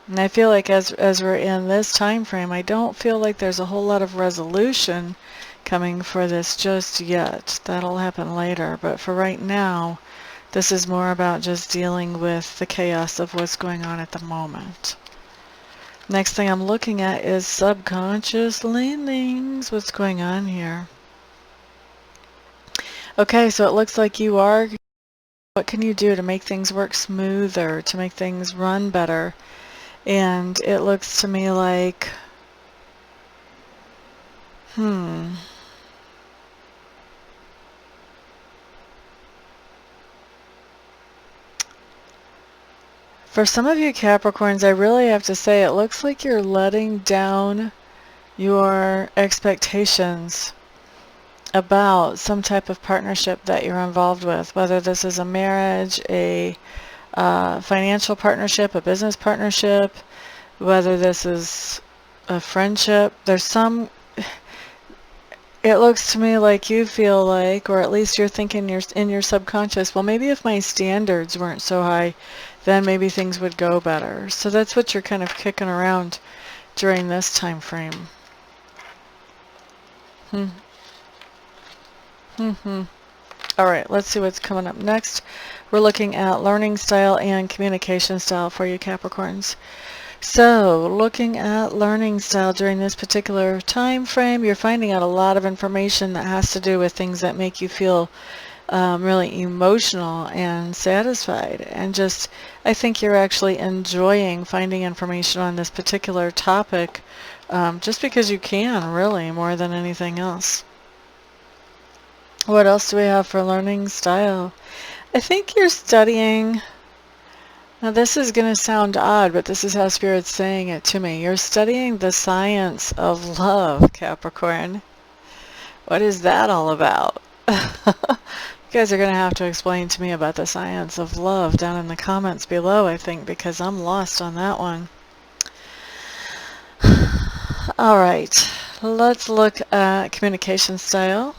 And I feel like as we're in this time frame, I don't feel like there's a whole lot of resolution coming for this just yet. That'll happen later. But for right now, this is more about just dealing with the chaos of what's going on at the moment. Next thing I'm looking at is subconscious leanings. What's going on here? Okay, so it looks like you are. What can you do to make things work smoother, to make things run better? And it looks to me like, For some of you Capricorns, I really have to say it looks like you're letting down your expectations about some type of partnership that you're involved with, whether this is a marriage, a financial partnership, a business partnership, whether this is a friendship. There's some, it looks to me like you feel like, or at least you're thinking in your subconscious, well, maybe if my standards weren't so high, then maybe things would go better. So that's what you're kind of kicking around during this time frame. All right, let's see what's coming up next. We're looking at learning style and communication style for you Capricorns. So, looking at learning style during this particular time frame, you're finding out a lot of information that has to do with things that make you feel really emotional and satisfied. And just, I think you're actually enjoying finding information on this particular topic just because you can, really, more than anything else. What else do we have for learning style? I think you're studying, now this is going to sound odd, but this is how Spirit's saying it to me. You're studying the science of love, Capricorn. What is that all about? You guys are going to have to explain to me about the science of love down in the comments below, I think, because I'm lost on that one. All right, let's look at communication style.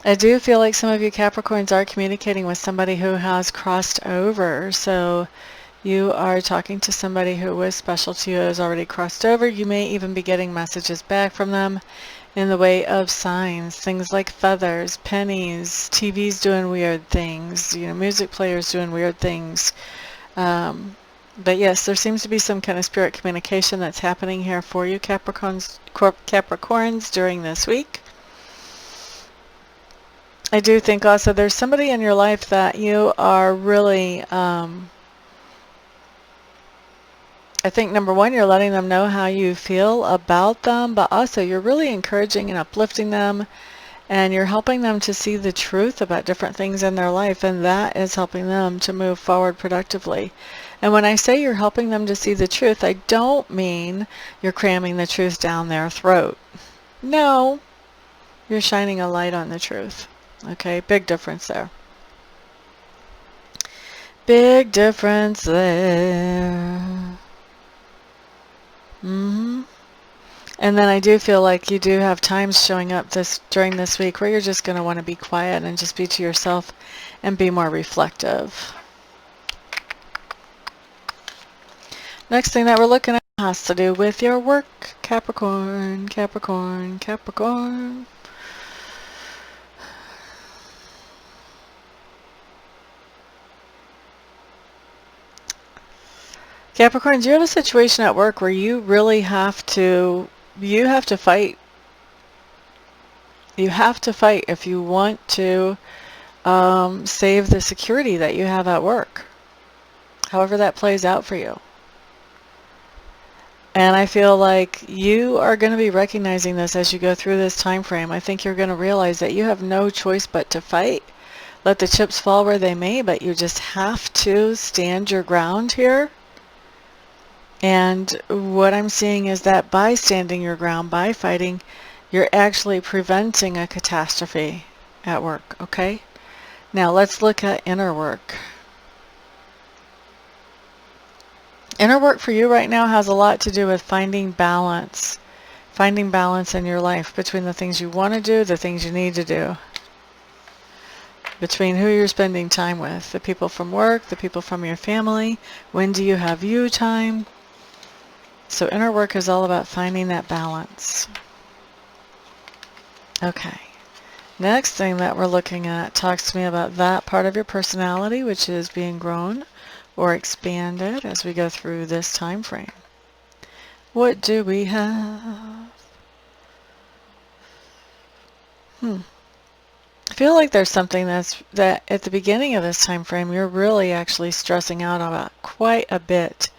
I do feel like some of you Capricorns are communicating with somebody who has crossed over. So you are talking to somebody who was special to you, has already crossed over. You may even be getting messages back from them in the way of signs, things like feathers, pennies, TVs doing weird things, music players doing weird things. But yes, there seems to be some kind of spirit communication that's happening here for you Capricorns during this week. I do think also there's somebody in your life that you are really, I think number one, you're letting them know how you feel about them, but also you're really encouraging and uplifting them, and you're helping them to see the truth about different things in their life, and that is helping them to move forward productively. And when I say you're helping them to see the truth, I don't mean you're cramming the truth down their throat. No, you're shining a light on the truth. Okay, big difference there. Big difference there. And then I do feel like you do have times showing up during this week where you're just going to want to be quiet and just be to yourself and be more reflective. Next thing that we're looking at has to do with your work, Capricorn, Capricorn, Capricorn. Capricorn, do you have a situation at work where you really have to fight? You have to fight if you want to save the security that you have at work, however that plays out for you. And I feel like you are going to be recognizing this as you go through this time frame. I think you're going to realize that you have no choice but to fight. Let the chips fall where they may, but you just have to stand your ground here. And what I'm seeing is that by standing your ground, by fighting, you're actually preventing a catastrophe at work, okay? Now let's look at inner work. Inner work for you right now has a lot to do with finding balance in your life between the things you want to do, the things you need to do, between who you're spending time with, the people from work, the people from your family, when do you have you time. So inner work is all about finding that balance. Okay. Next thing that we're looking at talks to me about that part of your personality, which is being grown or expanded as we go through this time frame. What do we have? I feel like there's something that at the beginning of this time frame you're really actually stressing out about quite a bit.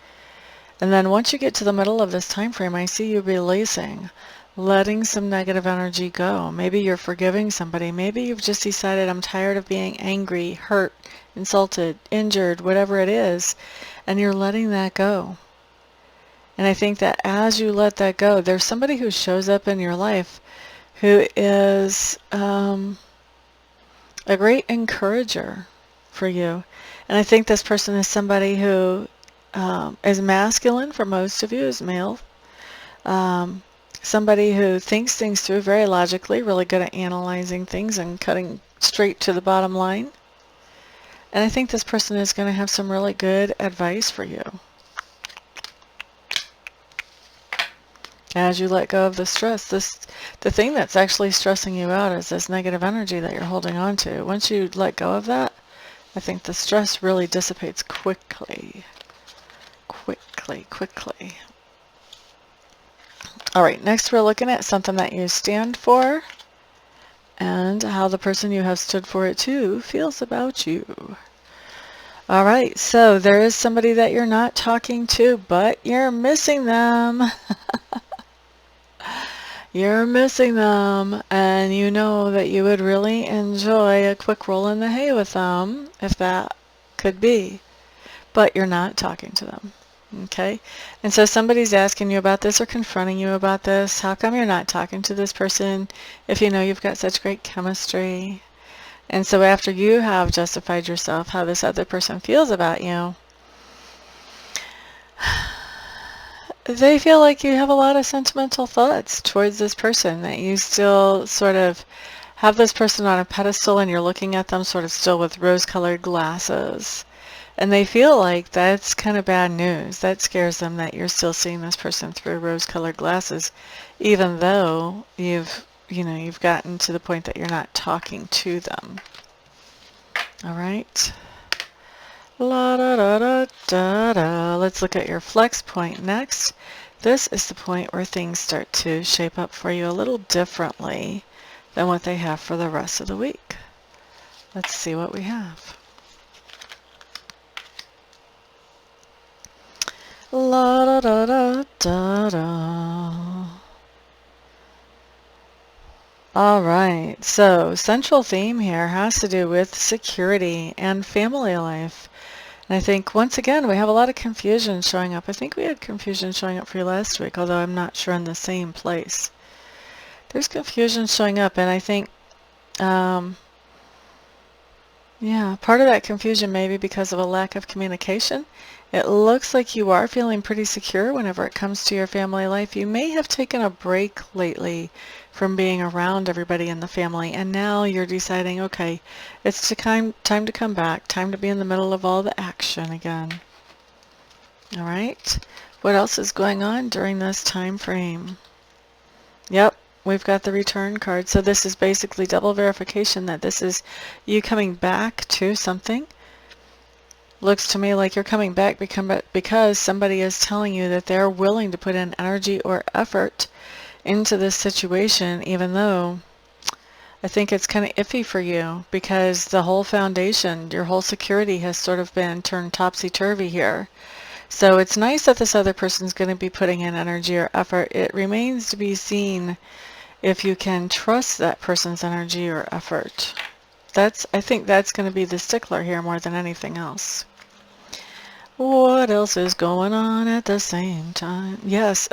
And then once you get to the middle of this time frame, I see you releasing, letting some negative energy go. Maybe you're forgiving somebody. Maybe you've just decided, I'm tired of being angry, hurt, insulted, injured, whatever it is, and you're letting that go. And I think that as you let that go, there's somebody who shows up in your life who is a great encourager for you. And I think this person is somebody who is masculine for most of you, is male. Somebody who thinks things through very logically, really good at analyzing things and cutting straight to the bottom line. And I think this person is going to have some really good advice for you as you let go of the stress. The thing that's actually stressing you out is this negative energy that you're holding on to. Once you let go of that, I think the stress really dissipates quickly. Quickly. All right, next we're looking at something that you stand for and how the person you have stood for it to feels about you. All right, so there is somebody that you're not talking to, but you're missing them. You're missing them, and you know that you would really enjoy a quick roll in the hay with them, if that could be, but you're not talking to them. Okay, and so somebody's asking you about this or confronting you about this. How come you're not talking to this person if you know you've got such great chemistry? And so after you have justified yourself how this other person feels about you, they feel like you have a lot of sentimental thoughts towards this person, that you still sort of have this person on a pedestal and you're looking at them sort of still with rose-colored glasses. And they feel like that's kind of bad news. That scares them that you're still seeing this person through rose-colored glasses, even though you've gotten to the point that you're not talking to them. All right. La da da da da da. Let's look at your flex point next. This is the point where things start to shape up for you a little differently than what they have for the rest of the week. Let's see what we have. La da da da da da. All right, so central theme here has to do with security and family life. And I think once again we have a lot of confusion showing up. I think we had confusion showing up for you last week, although I'm not sure in the same place. There's confusion showing up, and I think Yeah, part of that confusion may be because of a lack of communication. It looks like you are feeling pretty secure whenever it comes to your family life. You may have taken a break lately from being around everybody in the family, and now you're deciding, okay, it's time to come back, time to be in the middle of all the action again. All right. What else is going on during this time frame? Yep, we've got the return card. So this is basically double verification that this is you coming back to something. Looks to me like you're coming back because somebody is telling you that they're willing to put in energy or effort into this situation, even though I think it's kind of iffy for you because the whole foundation, your whole security has sort of been turned topsy-turvy here. So it's nice that this other person's going to be putting in energy or effort. It remains to be seen if you can trust that person's energy or effort. I think that's going to be the stickler here more than anything else. What else is going on at the same time? Yes.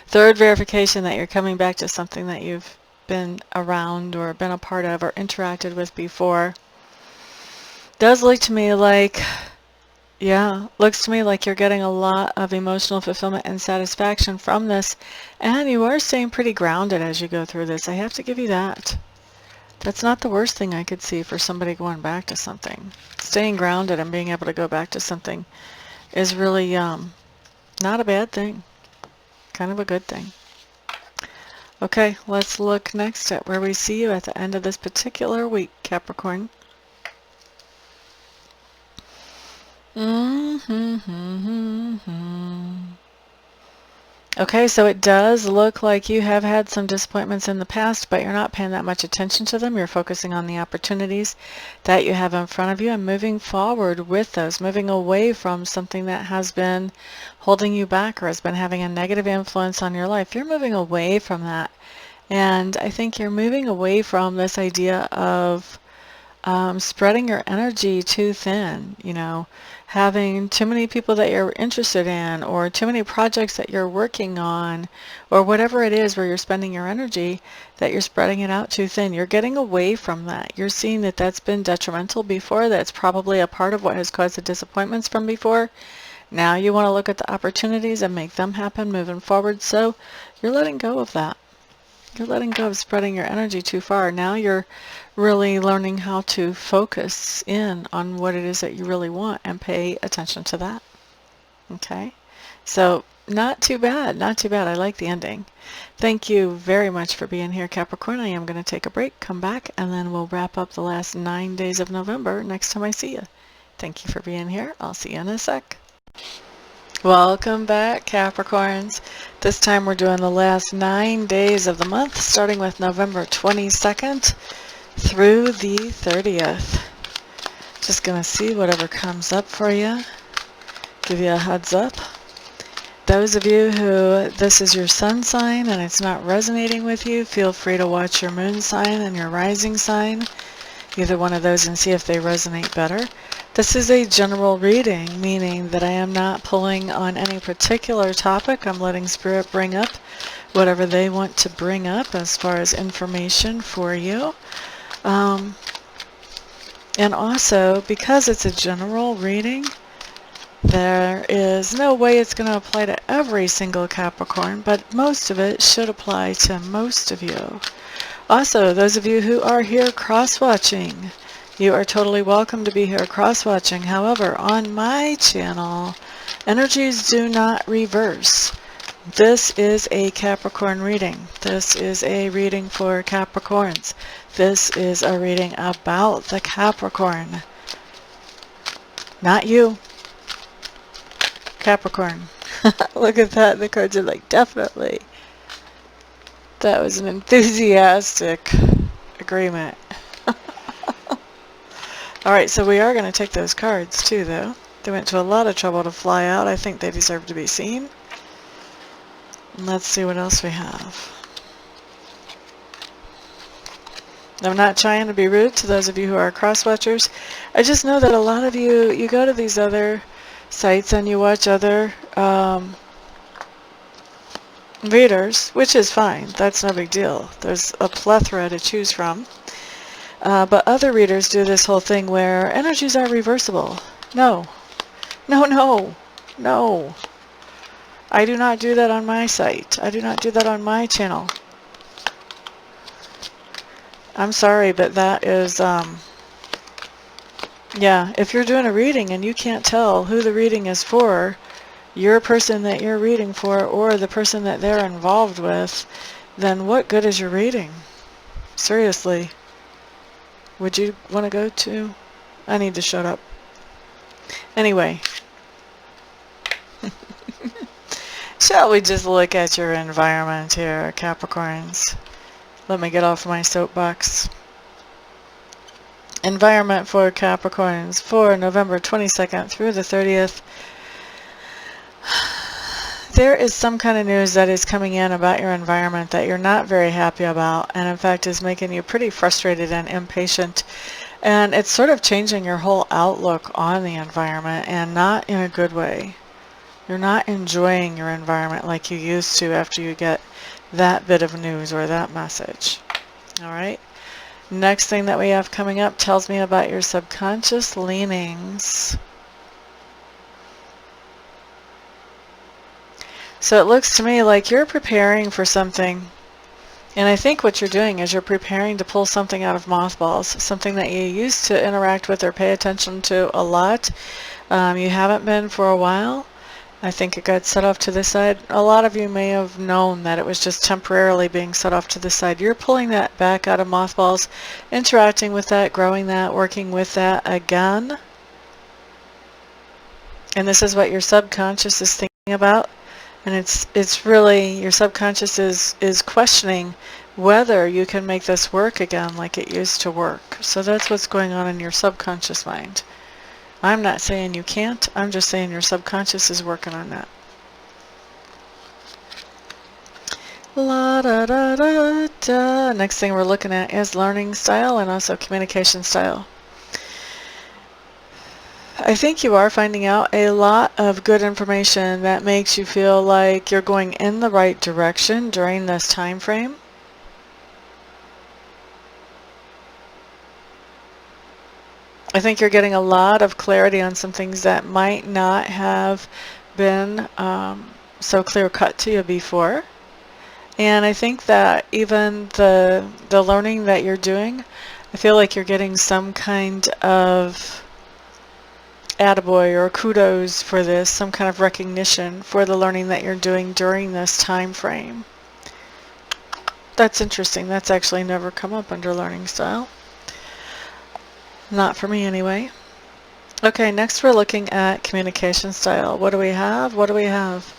Third verification that you're coming back to something that you've been around or been a part of or interacted with before. Does look to me like, yeah, looks to me like you're getting a lot of emotional fulfillment and satisfaction from this, and you are staying pretty grounded as you go through this. I have to give you that. That's not the worst thing I could see for somebody going back to something. Staying grounded and being able to go back to something is really not a bad thing. Kind of a good thing. Okay, let's look next at where we see you at the end of this particular week, Capricorn. Okay, so it does look like you have had some disappointments in the past, but you're not paying that much attention to them. You're focusing on the opportunities that you have in front of you and moving forward with those, moving away from something that has been holding you back or has been having a negative influence on your life. You're moving away from that. And I think you're moving away from this idea of spreading your energy too thin, having too many people that you're interested in or too many projects that you're working on or whatever it is where you're spending your energy, that you're spreading it out too thin. You're getting away from that. You're seeing that that's been detrimental before. That's probably a part of what has caused the disappointments from before. Now you want to look at the opportunities and make them happen moving forward. So you're letting go of that. You're letting go of spreading your energy too far. Now you're really learning how to focus in on what it is that you really want and pay attention to that. Okay? So not too bad. Not too bad. I like the ending. Thank you very much for being here, Capricorn. I am going to take a break, come back, and then we'll wrap up the last 9 days of November next time I see you. Thank you for being here. I'll see you in a sec. Welcome back, Capricorns. This time we're doing the last 9 days of the month, starting with November 22nd through the 30th. Just going to see whatever comes up for you. Give you a heads up. Those of you who this is your sun sign and it's not resonating with you, feel free to watch your moon sign and your rising sign, either one of those, and see if they resonate better. This is a general reading, meaning that I am not pulling on any particular topic. I'm letting Spirit bring up whatever they want to bring up as far as information for you. And also, because it's a general reading, there is no way it's going to apply to every single Capricorn, but most of it should apply to most of you. Also, those of you who are here cross-watching, you are totally welcome to be here cross-watching. However, on my channel, energies do not reverse. This is a Capricorn reading. This is a reading for Capricorns. This is a reading about the Capricorn. Not you. Capricorn. Look at that. The cards are like, definitely. That was an enthusiastic agreement. Alright, so we are going to take those cards too, though. They went to a lot of trouble to fly out. I think they deserve to be seen. And let's see what else we have. I'm not trying to be rude to those of you who are cross-watchers. I just know that a lot of you go to these other sites and you watch other readers, which is fine. That's no big deal. There's a plethora to choose from. But other readers do this whole thing where energies are reversible. No. No, no. No. I do not do that on my site. I do not do that on my channel. I'm sorry, but that is, yeah, if you're doing a reading and you can't tell who the reading is for, your person that you're reading for or the person that they're involved with, then what good is your reading? Seriously. Would you want to go to? I need to shut up. Anyway. Shall we just look at your environment here, Capricorns? Let me get off my soapbox. Environment for Capricorns for November 22nd through the 30th. There is some kind of news that is coming in about your environment that you're not very happy about, and in fact is making you pretty frustrated and impatient. And it's sort of changing your whole outlook on the environment, and not in a good way. You're not enjoying your environment like you used to after you get that bit of news or that message. All right. Next thing that we have coming up tells me about your subconscious leanings. So it looks to me like you're preparing for something. And I think what you're doing is you're preparing to pull something out of mothballs, something that you used to interact with or pay attention to a lot. You haven't been for a while. I think it got set off to the side. A lot of you may have known that it was just temporarily being set off to the side. You're pulling that back out of mothballs, interacting with that, growing that, working with that again. And this is what your subconscious is thinking about. And it's really, your subconscious is questioning whether you can make this work again like it used to work. So that's what's going on in your subconscious mind. I'm not saying you can't, I'm just saying your subconscious is working on that. La da da da da. Next thing we're looking at is learning style and also communication style. I think you are finding out a lot of good information that makes you feel like you're going in the right direction during this time frame. I think you're getting a lot of clarity on some things that might not have been so clear-cut to you before. And I think that even the learning that you're doing, I feel like you're getting some kind of attaboy or kudos for this, some kind of recognition for the learning that you're doing during this time frame. That's interesting. That's actually never come up under learning style. Not for me anyway. Okay, next we're looking at communication style. What do we have? What do we have?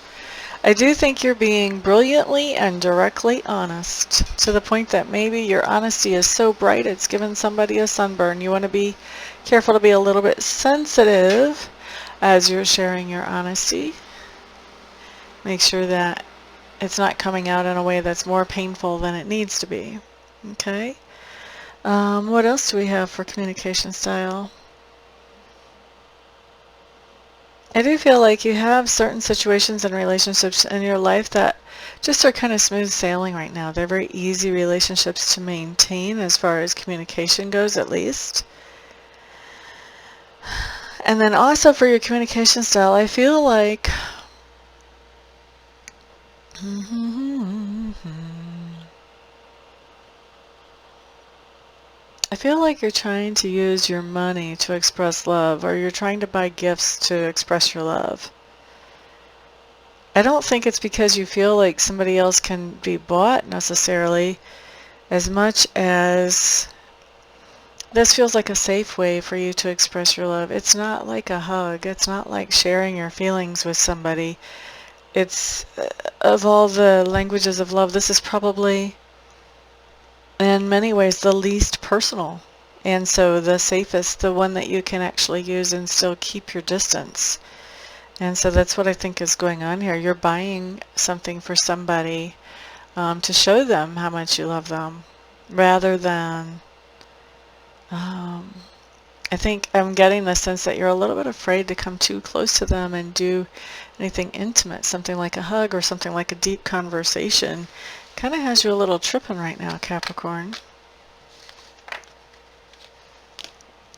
I do think you're being brilliantly and directly honest, to the point that maybe your honesty is so bright it's given somebody a sunburn. You want to be careful to be a little bit sensitive as you're sharing your honesty. Make sure that it's not coming out in a way that's more painful than it needs to be. Okay? What else do we have for communication style? I do feel like you have certain situations and relationships in your life that just are kind of smooth sailing right now. They're very easy relationships to maintain as far as communication goes, at least. And then also for your communication style, I feel like you're trying to use your money to express love, or you're trying to buy gifts to express your love. I don't think it's because you feel like somebody else can be bought necessarily, as much as this feels like a safe way for you to express your love. It's not like a hug. It's not like sharing your feelings with somebody. It's, of all the languages of love, this is probably, in many ways, the least personal. And so the safest, the one that you can actually use and still keep your distance. And so that's what I think is going on here. You're buying something for somebody to show them how much you love them, rather than, I think I'm getting the sense that you're a little bit afraid to come too close to them and do anything intimate, something like a hug or something like a deep conversation. Kind of has you a little tripping right now, Capricorn.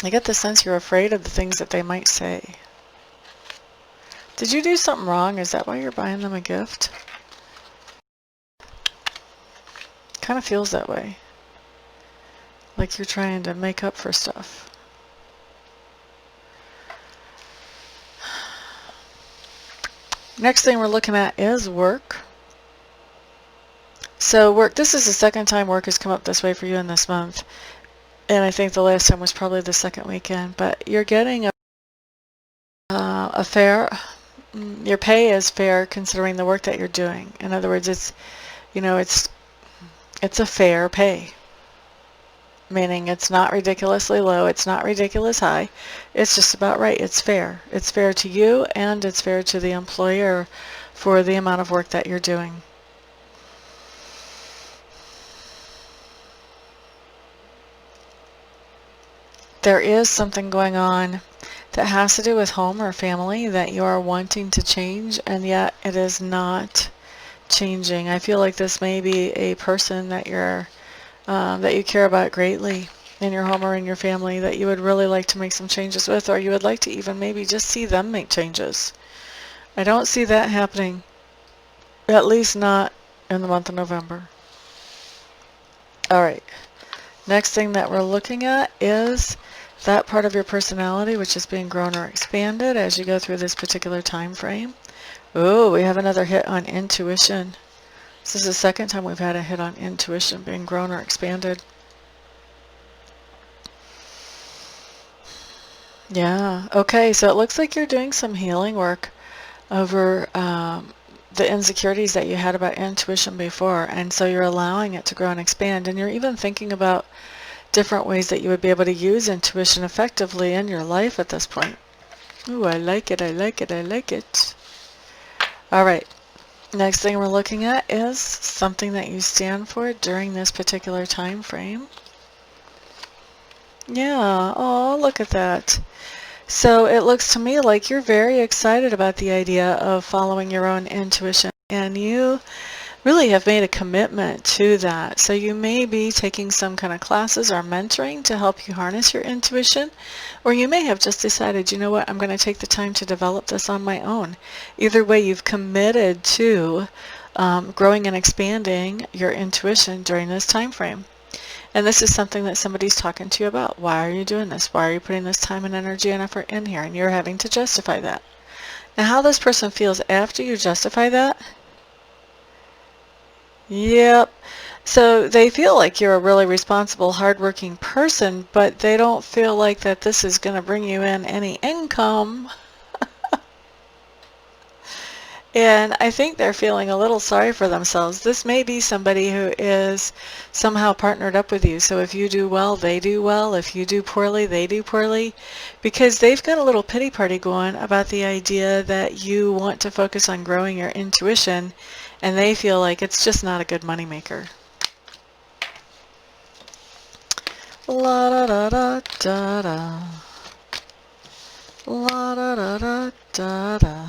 I get the sense you're afraid of the things that they might say. Did you do something wrong? Is that why you're buying them a gift? Kind of feels that way. Like you're trying to make up for stuff. Next thing we're looking at is work. So work, this is the second time work has come up this way for you in this month. And I think the last time was probably the second weekend. But you're getting a fair, your pay is fair considering the work that you're doing. In other words, it's, you know, it's a fair pay. Meaning it's not ridiculously low, it's not ridiculous high, it's just about right. It's fair. It's fair to you and it's fair to the employer for the amount of work that you're doing. There is something going on that has to do with home or family that you are wanting to change, and yet it is not changing. I feel like this may be a person that that you care about greatly in your home or in your family that you would really like to make some changes with, or you would like to even maybe just see them make changes. I don't see that happening, at least not in the month of November. All right. Next thing that we're looking at is that part of your personality which is being grown or expanded as you go through this particular time frame. Oh, we have another hit on intuition. This is the second time we've had a hit on intuition being grown or expanded. Yeah, okay, so it looks like you're doing some healing work over the insecurities that you had about intuition before, and so you're allowing it to grow and expand, and you're even thinking about different ways that you would be able to use intuition effectively in your life at this point. Ooh, I like it, I like it, I like it. All right, next thing we're looking at is something that you stand for during this particular time frame. Yeah, oh, look at that. So it looks to me like you're very excited about the idea of following your own intuition, and you really have made a commitment to that. So you may be taking some kind of classes or mentoring to help you harness your intuition, or you may have just decided, you know what, I'm going to take the time to develop this on my own. Either way, you've committed to growing and expanding your intuition during this time frame. And this is something that somebody's talking to you about. Why are you doing this? Why are you putting this time and energy and effort in here? And you're having to justify that. Now, how this person feels after you justify that? Yep. So they feel like you're a really responsible, hardworking person, but they don't feel like that this is going to bring you in any income. And I think they're feeling a little sorry for themselves. This may be somebody who is somehow partnered up with you. So if you do well, they do well. If you do poorly, they do poorly. Because they've got a little pity party going about the idea that you want to focus on growing your intuition, and they feel like it's just not a good moneymaker. La da da da da da. La da da da da da.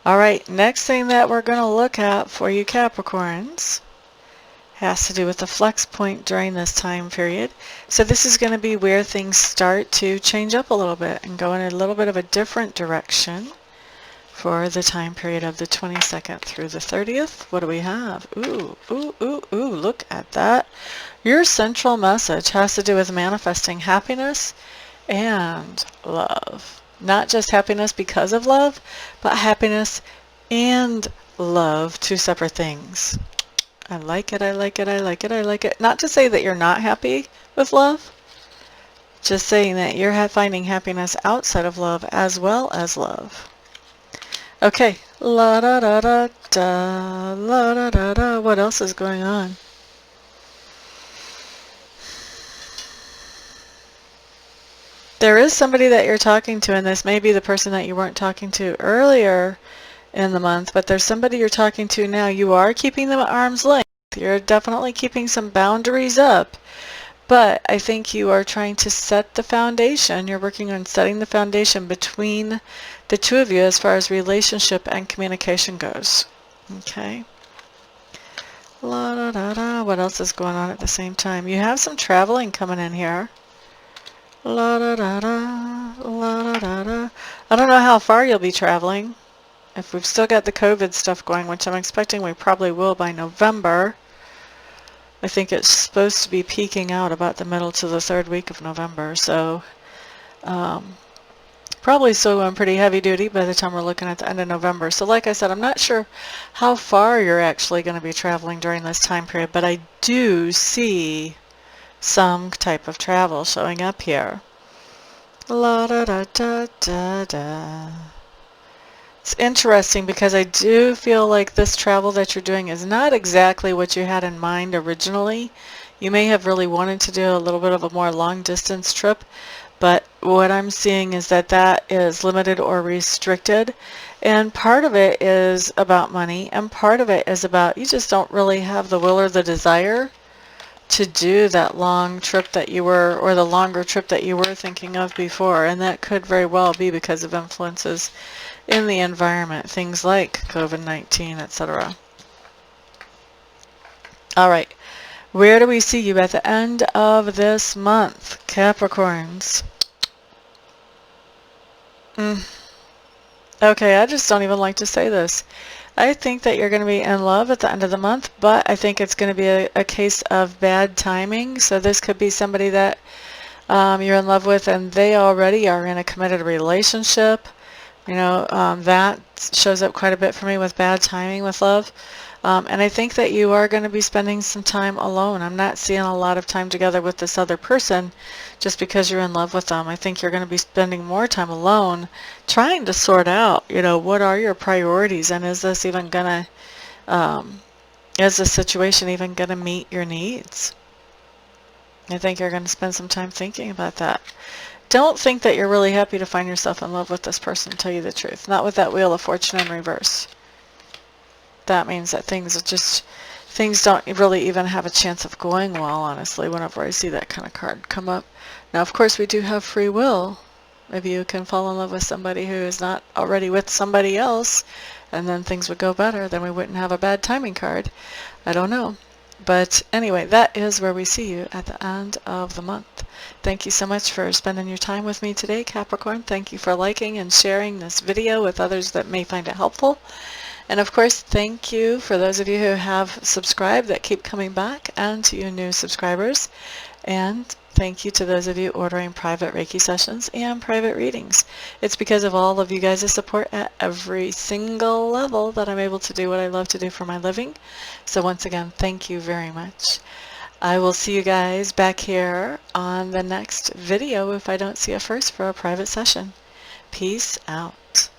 All right, next thing that we're going to look at for you Capricorns has to do with the flex point during this time period. So this is going to be where things start to change up a little bit and go in a little bit of a different direction for the time period of the 22nd through the 30th. What do we have? Ooh, ooh, ooh, ooh, look at that. Your central message has to do with manifesting happiness and love. Not just happiness because of love, but happiness and love, two separate things. I like it, I like it, I like it, I like it. Not to say that you're not happy with love, just saying that you're finding happiness outside of love as well as love. Okay, la da da da da, la da da da. What else is going on? There is somebody that you're talking to, and this may be the person that you weren't talking to earlier in the month, but there's somebody you're talking to now. You are keeping them at arm's length. You're definitely keeping some boundaries up, but I think you are trying to set the foundation. You're working on setting the foundation between the two of you as far as relationship and communication goes. Okay. La da da da. What else is going on at the same time? You have some traveling coming in here. La da da da, la da da da. I don't know how far you'll be traveling. If we've still got the COVID stuff going, which I'm expecting we probably will by November. I think it's supposed to be peaking out about the middle to the third week of November, so probably still going pretty heavy duty by the time we're looking at the end of November. So like I said, I'm not sure how far you're actually going to be traveling during this time period, but I do see some type of travel showing up here. La da da da da da. It's interesting because I do feel like this travel that you're doing is not exactly what you had in mind originally. You may have really wanted to do a little bit of a more long distance trip, but what I'm seeing is that that is limited or restricted. And part of it is about money, and part of it is about you just don't really have the will or the desire to do that long trip that you were, or the longer trip that you were thinking of before. And that could very well be because of influences in the environment, things like COVID-19, etc. All right, where do we see you at the end of this month, Capricorns? Okay, I just don't even like to say this. I think that you're going to be in love at the end of the month, but I think it's going to be a case of bad timing. So this could be somebody that you're in love with and they already are in a committed relationship. You know, that shows up quite a bit for me with bad timing with love. And I think that you are going to be spending some time alone. I'm not seeing a lot of time together with this other person just because you're in love with them. I think you're going to be spending more time alone trying to sort out, you know, what are your priorities, and is this even going to, is this situation even going to meet your needs? I think you're going to spend some time thinking about that. Don't think that you're really happy to find yourself in love with this person, to tell you the truth. Not with that Wheel of Fortune in reverse. That means that things don't really even have a chance of going well, honestly, whenever I see that kind of card come up. Now, of course, we do have free will. Maybe you can fall in love with somebody who is not already with somebody else, and then things would go better. Then we wouldn't have a bad timing card. I don't know. But anyway, that is where we see you at the end of the month. Thank you so much for spending your time with me today, Capricorn. Thank you for liking and sharing this video with others that may find it helpful. And of course, thank you for those of you who have subscribed that keep coming back, and to you new subscribers. And thank you to those of you ordering private Reiki sessions and private readings. It's because of all of you guys' support at every single level that I'm able to do what I love to do for my living. So once again, thank you very much. I will see you guys back here on the next video if I don't see you first for a private session. Peace out.